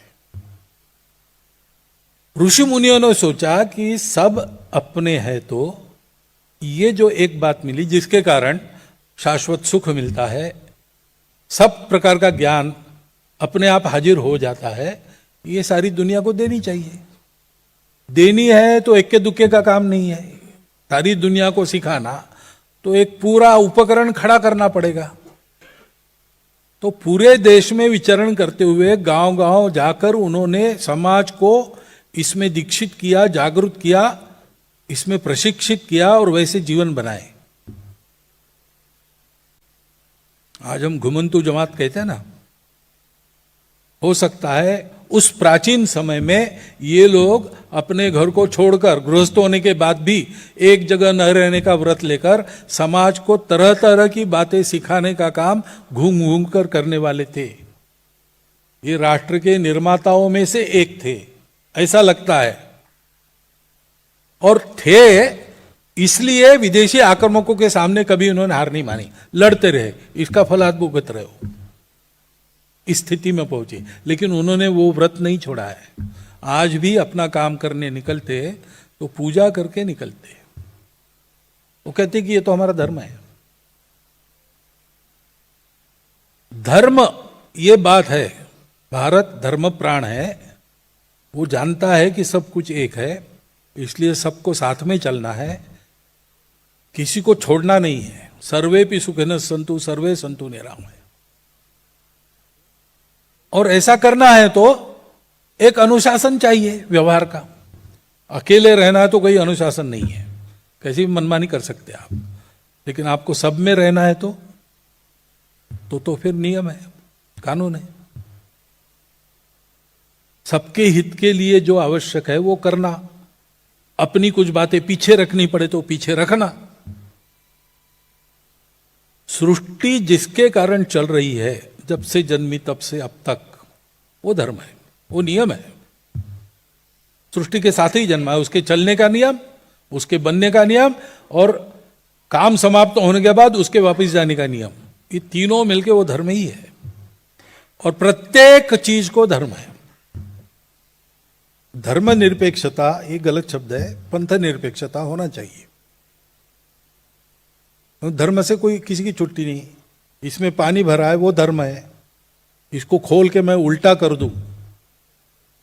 ऋषि मुनियों ने सोचा कि सब अपने हैं, तो ये जो एक बात मिली जिसके कारण शाश्वत सुख मिलता है, सब प्रकार का ज्ञान अपने आप हाजिर हो जाता है, ये सारी दुनिया को देनी चाहिए। देनी है तो इक्के दुक्के का काम नहीं है, सारी दुनिया को सिखाना तो एक पूरा उपकरण खड़ा करना पड़ेगा। तो पूरे देश में विचरण करते हुए गांव गांव जाकर उन्होंने समाज को इसमें दीक्षित किया, जागरूक किया, इसमें प्रशिक्षित किया और वैसे जीवन बनाए। आज हम घुमंतु जमात कहते हैं ना, हो सकता है उस प्राचीन समय में ये लोग अपने घर को छोड़कर गृहस्थ होने के बाद भी एक जगह न रहने का व्रत लेकर समाज को तरह तरह की बातें सिखाने का काम घूम घूम कर करने वाले थे। ये राष्ट्र के निर्माताओं में से एक थे, ऐसा लगता है। और थे इसलिए विदेशी आक्रमकों के सामने कभी उन्होंने हार नहीं मानी, लड़ते रहे, इसका फल आज भुगत रहे हो, इस स्थिति में पहुंचे। लेकिन उन्होंने वो व्रत नहीं छोड़ा है। आज भी अपना काम करने निकलते तो पूजा करके निकलते। वो कहते कि ये तो हमारा धर्म है। धर्म ये बात है, भारत धर्म प्राण है। वो जानता है कि सब कुछ एक है, इसलिए सबको साथ में चलना है, किसी को छोड़ना नहीं है। सर्वेपि सुखिनः सन्तु सर्वे सन्तु निरामयाः। और ऐसा करना है तो एक अनुशासन चाहिए व्यवहार का। अकेले रहना है तो कोई अनुशासन नहीं है, कैसी भी मनमानी कर सकते आप। लेकिन आपको सब में रहना है तो फिर नियम है, कानून है। सबके हित के लिए जो आवश्यक है वो करना, अपनी कुछ बातें पीछे रखनी पड़े तो पीछे रखना। सृष्टि जिसके कारण चल रही है, जब से जन्मी तब से अब तक, वो धर्म है, वो नियम है। सृष्टि के साथ ही जन्मा है, उसके चलने का नियम, उसके बनने का नियम और काम समाप्त होने के बाद उसके वापस जाने का नियम, ये तीनों मिलके वो धर्म ही है। और प्रत्येक चीज को धर्म है। धर्म निरपेक्षता ये गलत शब्द है, पंथ निरपेक्षता होना चाहिए। धर्म से कोई किसी की छुट्टी नहीं। इसमें पानी भरा है वो धर्म है, इसको खोल के मैं उल्टा कर दूं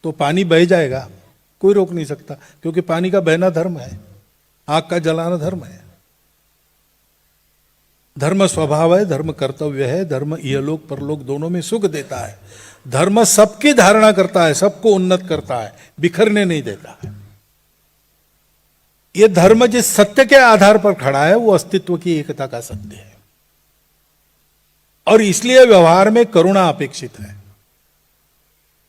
तो पानी बह जाएगा, कोई रोक नहीं सकता, क्योंकि पानी का बहना धर्म है, आग का जलाना धर्म है। धर्म स्वभाव है, धर्म कर्तव्य है, धर्म इहलोक परलोक दोनों में सुख देता है। धर्म सबकी धारणा करता है, सबको उन्नत करता है, बिखरने नहीं देता है। यह धर्म जिस सत्य के आधार पर खड़ा है वो अस्तित्व की एकता का सत्य है। और इसलिए व्यवहार में करुणा अपेक्षित है।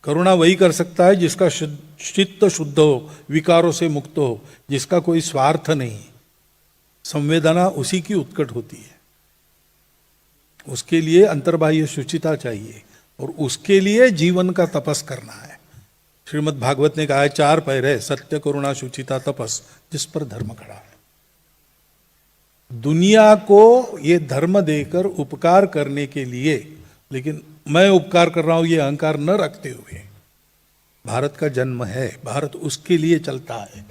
करुणा वही कर सकता है जिसका चित्त शुद्ध हो, विकारों से मुक्त हो, जिसका कोई स्वार्थ नहीं। संवेदना उसी की उत्कट होती है। उसके लिए अंतर्बाह्य शुचिता चाहिए और उसके लिए जीवन का तपस करना है। श्रीमद् भागवत ने कहा है 4 पैर है, सत्य, करुणा, शुचिता, तपस, जिस पर धर्म खड़ा है। दुनिया को ये धर्म देकर उपकार करने के लिए, लेकिन मैं उपकार कर रहा हूं ये अहंकार न रखते हुए, भारत का जन्म है, भारत उसके लिए चलता है।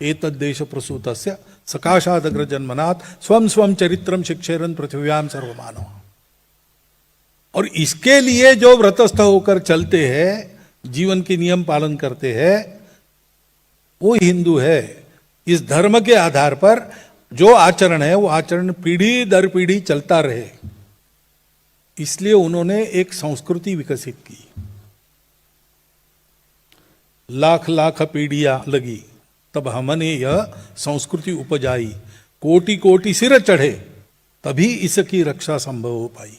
एतद् देश प्रसूतस्य सकाशादग्र जन्मनाथ स्वम स्वम चरित्रम शिक्षेरन पृथ्व्याम सर्वमानव। और इसके लिए जो व्रतस्थ होकर चलते हैं, जीवन के नियम पालन करते हैं, वो हिंदू है। इस धर्म के आधार पर जो आचरण है वो आचरण पीढ़ी दर पीढ़ी चलता रहे, इसलिए उन्होंने एक संस्कृति विकसित की। लाख लाख पीढ़ियां लगी तब हमने यह संस्कृति उपजाई, कोटि कोटि सिर चढ़े तभी इसकी रक्षा संभव हो पाई।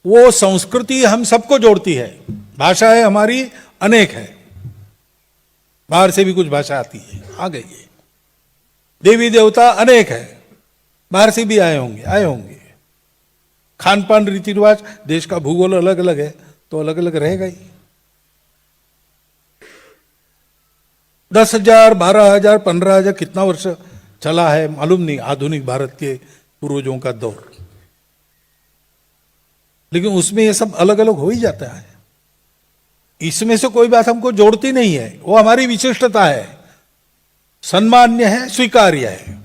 वो संस्कृति हम सबको जोड़ती है। भाषा है हमारी अनेक है, बाहर से भी कुछ भाषा आती है, आ गई है। देवी देवता अनेक है, बाहर से भी आए होंगे। खान पान रीति रिवाज, देश का भूगोल अलग अलग है तो अलग अलग रहेगा ही। 10,000, 12,000, 15,000 कितना वर्ष चला है मालूम नहीं आधुनिक भारत के पूर्वजों का दौर, लेकिन उसमें ये सब अलग अलग हो ही जाता है। इसमें से कोई बात हमको जोड़ती नहीं है, वो हमारी विशिष्टता है, सम्मान्य है, स्वीकार्य है।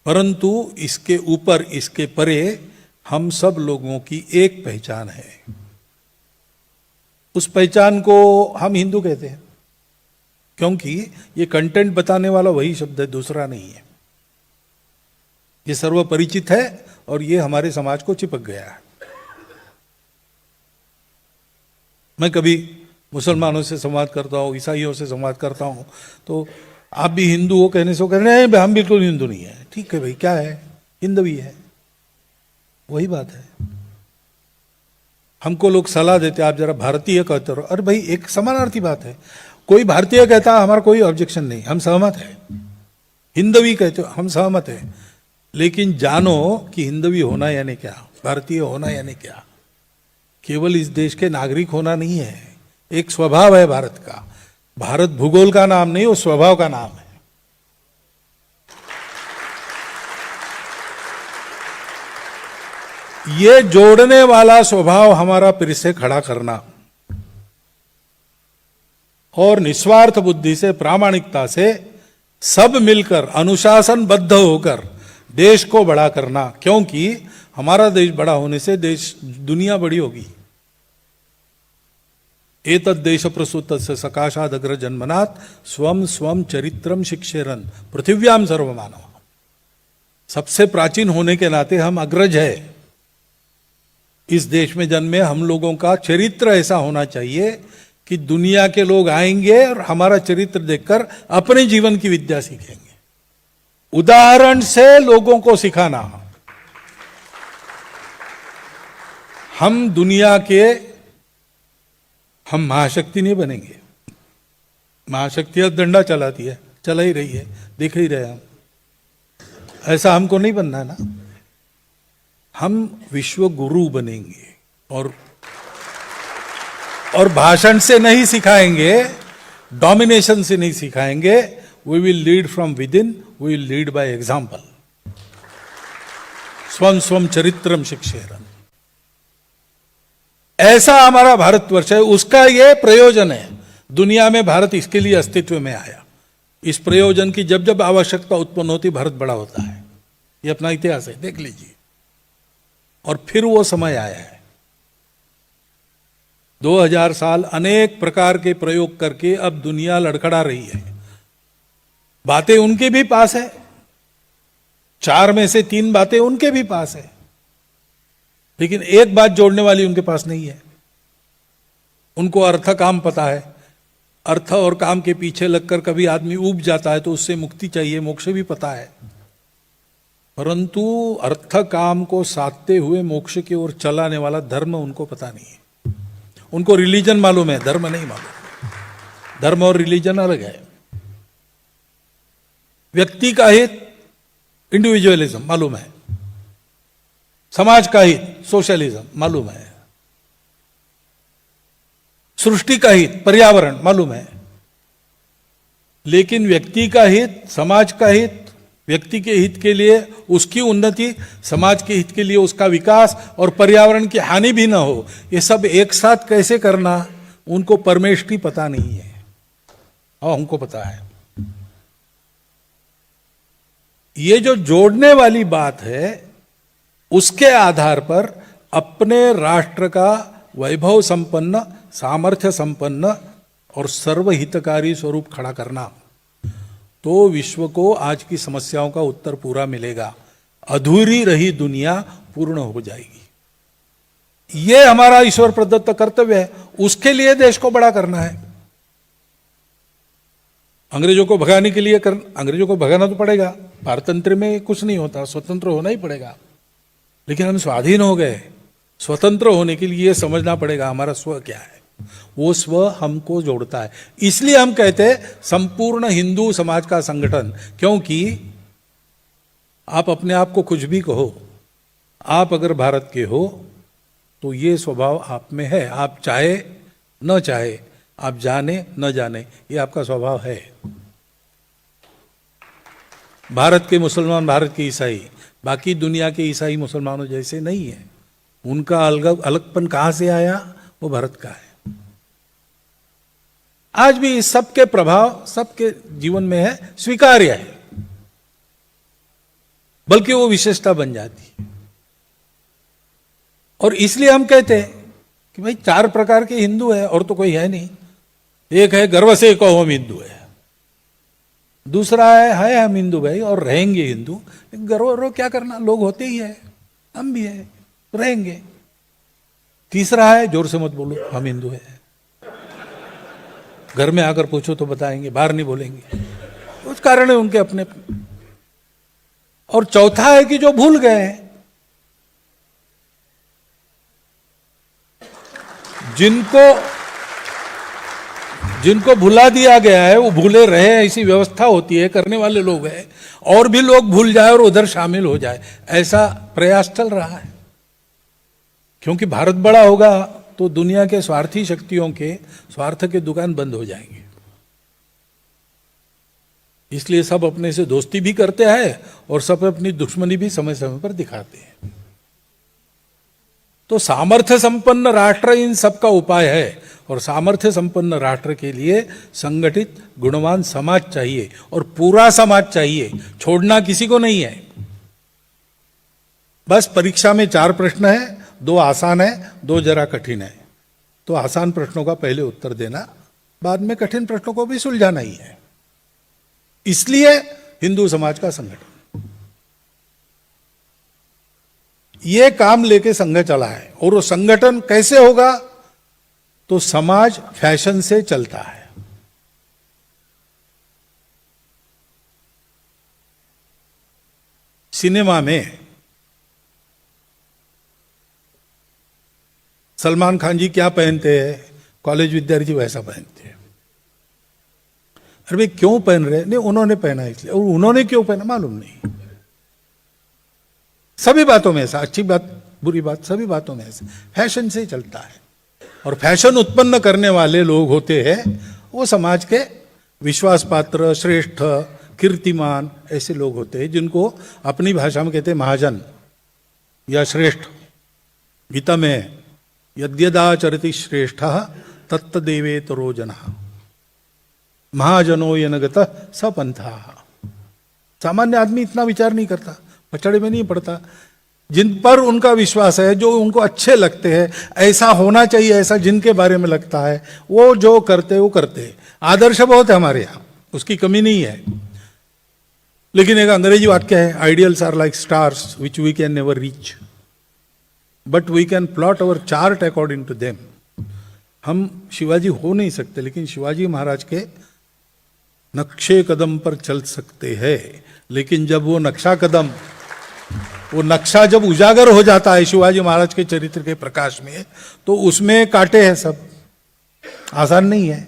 परंतु इसके ऊपर, इसके परे हम सब लोगों की एक पहचान है। उस पहचान को हम हिंदू कहते हैं, क्योंकि ये कंटेंट बताने वाला वही शब्द है, दूसरा नहीं है। ये सर्वपरिचित है और ये हमारे समाज को चिपक गया है। मैं कभी मुसलमानों से संवाद करता हूँ, ईसाइयों से संवाद करता हूँ, तो आप भी हिंदू हो कहने से वो कहते हैं हम बिल्कुल हिंदू नहीं है। ठीक है भाई, क्या है, हिंदवी है, वही बात है। हमको लोग सलाह देते आप जरा भारतीय कहते रहो। अरे भाई, एक समानार्थी बात है। कोई भारतीय कहता हमारा कोई ऑब्जेक्शन नहीं, हम सहमत है। हिंदवी कहते हो, हम सहमत है। लेकिन जानो कि हिंदवी होना यानी क्या, भारतीय होना यानी क्या। केवल इस देश के नागरिक होना नहीं है, एक स्वभाव है भारत का। भारत भूगोल का नाम नहीं, वो स्वभाव का नाम है। ये जोड़ने वाला स्वभाव हमारा फिर से खड़ा करना और निस्वार्थ बुद्धि से, प्रामाणिकता से सब मिलकर अनुशासनबद्ध होकर देश को बड़ा करना, क्योंकि हमारा देश बड़ा होने से देश, दुनिया बड़ी होगी। एतद् देश प्रसूतस्य सकाशादग्र जन्मनाथ स्वम स्वम चरित्रम शिक्षेरन पृथिव्याम सर्वमानव। सबसे प्राचीन होने के नाते हम अग्रज है। इस देश में जन्मे हम लोगों का चरित्र ऐसा होना चाहिए कि दुनिया के लोग आएंगे और हमारा चरित्र देखकर अपने जीवन की विद्या सीखेंगे। उदाहरण से लोगों को सिखाना। हम दुनिया के, हम महाशक्ति नहीं बनेंगे। महाशक्ति डंडा चलाती है, चला ही रही है, देख ही रहे हम। ऐसा हमको नहीं बनना है ना। हम विश्व गुरु बनेंगे और भाषण से नहीं सिखाएंगे, डोमिनेशन से नहीं सिखाएंगे। We will lead from within, we will lead by example. स्वम स्वम चरित्रम शिक्षेरन, ऐसा हमारा भारतवर्ष है। उसका ये प्रयोजन है। दुनिया में भारत इसके लिए अस्तित्व में आया। इस प्रयोजन की जब जब आवश्यकता उत्पन्न होती, भारत बड़ा होता है। ये अपना इतिहास है, देख लीजिए। और फिर वो समय आया है। 2000 साल अनेक प्रकार के प्रयोग करके अब दुनिया लड़खड़ा रही है। बातें उनके भी पास है, 4 में से 3 बातें उनके भी पास है, लेकिन एक बात जोड़ने वाली उनके पास नहीं है। उनको अर्थ काम पता है। अर्थ और काम के पीछे लगकर कभी आदमी ऊब जाता है तो उससे मुक्ति चाहिए, मोक्ष भी पता है। परंतु अर्थ काम को साधते हुए मोक्ष की ओर चलाने वाला धर्म उनको पता नहीं है। उनको रिलीजन मालूम है, धर्म नहीं मालूम। धर्म और रिलीजन अलग है। व्यक्ति का हित, इंडिविजुअलिज्म मालूम है, समाज का हित सोशलिज्म मालूम है, सृष्टि का हित पर्यावरण मालूम है, लेकिन व्यक्ति का हित, समाज का हित, व्यक्ति के हित के लिए उसकी उन्नति, समाज के हित के लिए उसका विकास और पर्यावरण की हानि भी ना हो, ये सब एक साथ कैसे करना उनको परमेष्ठी पता नहीं है और हमको पता है। ये जो जोड़ने वाली बात है उसके आधार पर अपने राष्ट्र का वैभव संपन्न, सामर्थ्य संपन्न और सर्वहितकारी स्वरूप खड़ा करना, तो विश्व को आज की समस्याओं का उत्तर पूरा मिलेगा, अधूरी रही दुनिया पूर्ण हो जाएगी। ये हमारा ईश्वर प्रदत्त कर्तव्य है, उसके लिए देश को बड़ा करना है। अंग्रेजों को भगाने के लिए अंग्रेजों को भगाना तो पड़ेगा, पारतंत्र में कुछ नहीं होता, स्वतंत्र होना ही पड़ेगा। लेकिन हम स्वाधीन हो गए, स्वतंत्र होने के लिए समझना पड़ेगा हमारा स्व क्या है, वो स्व हमको जोड़ता है। इसलिए हम कहते हैं संपूर्ण हिंदू समाज का संगठन, क्योंकि आप अपने आप को कुछ भी कहो, आप अगर भारत के हो तो ये स्वभाव आप में है, आप चाहे न चाहे, आप जाने न जाने, ये आपका स्वभाव है। भारत के मुसलमान, भारत के ईसाई बाकी दुनिया के ईसाई मुसलमानों जैसे नहीं है, उनका अलगपन कहां से आया, वो भारत का है। आज भी इस सबके प्रभाव सबके जीवन में है, स्वीकार्य है, बल्कि वो विशेषता बन जाती है। और इसलिए हम कहते हैं कि भाई 4 प्रकार के हिंदू है और तो कोई है नहीं। एक है गर्व से कहो हम हिंदू है, दूसरा है हम हिंदू भाई और रहेंगे हिंदू, गर्व क्या करना, लोग होते ही है, हम भी है, रहेंगे। तीसरा है जोर से मत बोलो हम हिंदू है, घर में आकर पूछो तो बताएंगे, बाहर नहीं बोलेंगे, कुछ कारण है उनके अपने। और चौथा है कि जो भूल गए, जिनको भुला दिया गया है वो भूले रहे, ऐसी व्यवस्था होती है, करने वाले लोग हैं, और भी लोग भूल जाए और उधर शामिल हो जाए, ऐसा प्रयास चल रहा है। क्योंकि भारत बड़ा होगा तो दुनिया के स्वार्थी शक्तियों के स्वार्थ के दुकान बंद हो जाएंगे, इसलिए सब अपने से दोस्ती भी करते हैं और सब अपनी दुश्मनी भी समय समय पर दिखाते हैं। तो सामर्थ्य संपन्न राष्ट्र इन सब का उपाय है, और सामर्थ्य संपन्न राष्ट्र के लिए संगठित गुणवान समाज चाहिए, और पूरा समाज चाहिए, छोड़ना किसी को नहीं है। बस परीक्षा में 4 प्रश्न है, 2 आसान है, 2 जरा कठिन है, तो आसान प्रश्नों का पहले उत्तर देना, बाद में कठिन प्रश्नों को भी सुलझाना ही है। इसलिए हिंदू समाज का संगठन ये काम लेके संघ चला है। और वो संगठन कैसे होगा, तो समाज फैशन से चलता है। सिनेमा में सलमान खान जी क्या पहनते हैं, कॉलेज विद्यार्थी वैसा पहनते हैं। अरे भाई क्यों पहन रहे, नहीं उन्होंने पहना इसलिए, और उन्होंने क्यों पहना मालूम नहीं। सभी बातों में ऐसा, अच्छी बात बुरी बात सभी बातों में ऐसा फैशन से चलता है। और फैशन उत्पन्न करने वाले लोग होते हैं वो समाज के विश्वास पात्र, श्रेष्ठ, कीर्तिमान ऐसे लोग होते हैं, जिनको अपनी भाषा में कहते हैं महाजन या श्रेष्ठ। गीता में यद्यदाचरति श्रेष्ठ तत्तदेवेतरो जनः महाजनो यनगतः सपंथः। सामान्य आदमी इतना विचार नहीं करता, पचड़े में नहीं पड़ता। जिन पर उनका विश्वास है, जो उनको अच्छे लगते हैं, ऐसा होना चाहिए, ऐसा जिनके बारे में लगता है, वो जो करते वो करते। आदर्श बहुत है हमारे यहाँ, उसकी कमी नहीं है। लेकिन एक अंग्रेजी वाक्य है, ideals are like stars which we can never reach but we can plot our chart according to them. हम शिवाजी हो नहीं सकते, लेकिन शिवाजी महाराज के नक्शे कदम पर चल सकते हैं। लेकिन जब वो नक्शा जब उजागर हो जाता है शिवाजी महाराज के चरित्र के प्रकाश में, तो उसमें कांटे हैं, सब आसान नहीं है।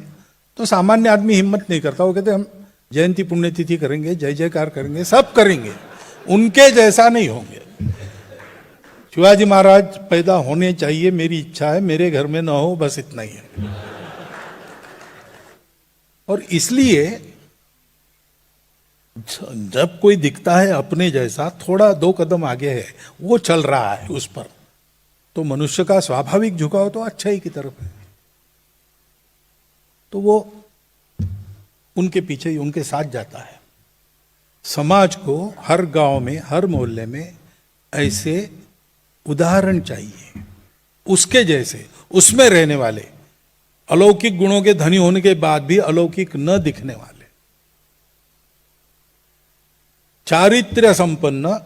तो सामान्य आदमी हिम्मत नहीं करता, वो कहते हम जयंती पुण्यतिथि करेंगे, जय जयकार करेंगे, सब करेंगे, उनके जैसा नहीं होंगे। शिवाजी महाराज पैदा होने चाहिए, मेरी इच्छा है, मेरे घर में ना हो, बस इतना ही है। और इसलिए जब कोई दिखता है अपने जैसा, थोड़ा 2 कदम आगे है, वो चल रहा है उस पर, तो मनुष्य का स्वाभाविक झुकाव तो अच्छाई की तरफ है, तो वो उनके पीछे ही, उनके साथ जाता है। समाज को हर गांव में, हर मोहल्ले में ऐसे उदाहरण चाहिए, उसके जैसे, उसमें रहने वाले, अलौकिक गुणों के धनी होने के बाद भी अलौकिक न दिखने वाले, चारित्र्य संपन्न,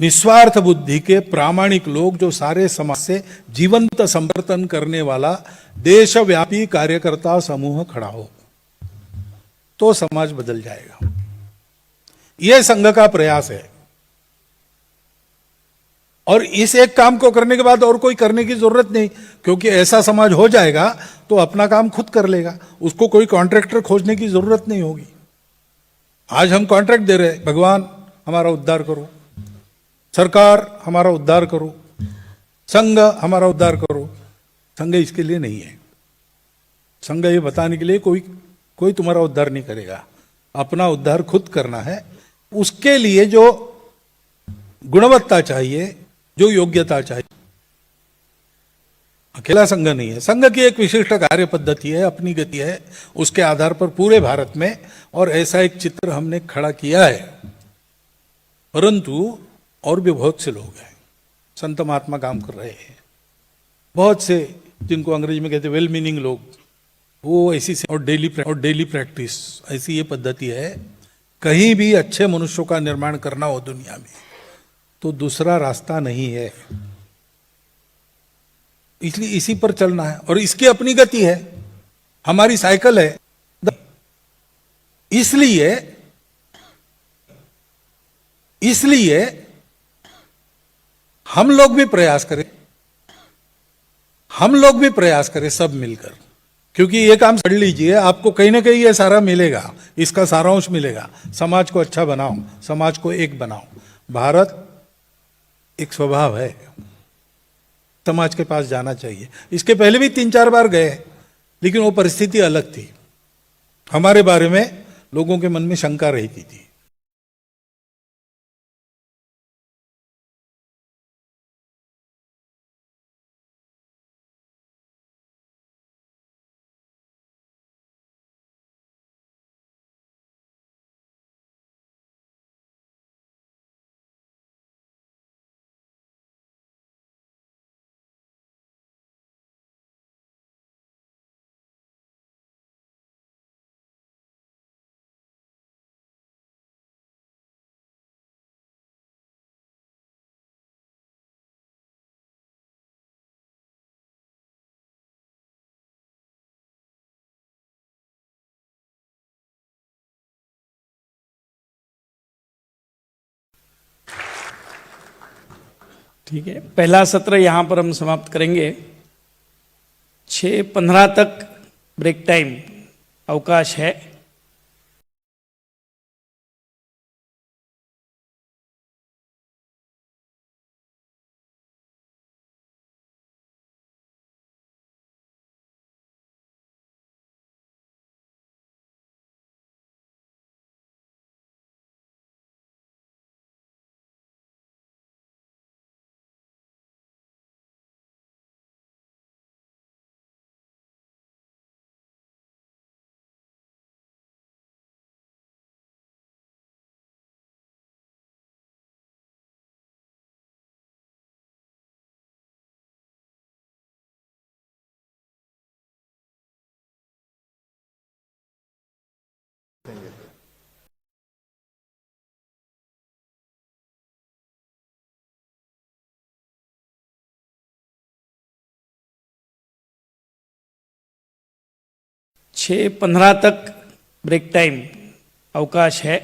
निस्वार्थ बुद्धि के प्रामाणिक लोग, जो सारे समाज से जीवंत संवर्धन करने वाला देशव्यापी कार्यकर्ता समूह खड़ा हो, तो समाज बदल जाएगा। यह संघ का प्रयास है। और इस एक काम को करने के बाद और कोई करने की जरूरत नहीं, क्योंकि ऐसा समाज हो जाएगा तो अपना काम खुद कर लेगा, उसको कोई कॉन्ट्रैक्टर खोजने की जरूरत नहीं होगी। आज हम कॉन्ट्रैक्ट दे रहे, भगवान हमारा उद्धार करो, सरकार हमारा उद्धार करो, संघ हमारा उद्धार करो। संघ इसके लिए नहीं है। संघ ये बताने के लिए कोई तुम्हारा उद्धार नहीं करेगा, अपना उद्धार खुद करना है। उसके लिए जो गुणवत्ता चाहिए, जो योग्यता चाहिए, अकेला संघ नहीं है। संघ की एक विशिष्ट कार्य पद्धति है, अपनी गति है, उसके आधार पर पूरे भारत में, और ऐसा एक चित्र हमने खड़ा किया है। परंतु और भी बहुत से लोग हैं, संत महात्मा काम कर रहे हैं, बहुत से जिनको अंग्रेजी में कहते हैं वेल मीनिंग लोग, वो ऐसी और डेली प्रैक्टिस, ऐसी ये पद्धति है। कहीं भी अच्छे मनुष्यों का निर्माण करना हो दुनिया में, तो दूसरा रास्ता नहीं है, इसलिए इसी पर चलना है। और इसकी अपनी गति है, हमारी साइकिल है। इसलिए हम लोग भी प्रयास करें, सब मिलकर, क्योंकि ये काम कर लीजिए, आपको कहीं ना कहीं ये सारा मिलेगा, इसका सारांश मिलेगा। समाज को अच्छा बनाओ, समाज को एक बनाओ। भारत एक स्वभाव है, समाज के पास जाना चाहिए। इसके पहले भी 3-4 बार गए, लेकिन वो परिस्थिति अलग थी। हमारे बारे में लोगों के मन में शंका रहती थी। ठीक है, पहला सत्र यहाँ पर हम समाप्त करेंगे। 6:15 तक ब्रेक टाइम अवकाश है। छः 15 तक ब्रेक टाइम अवकाश है।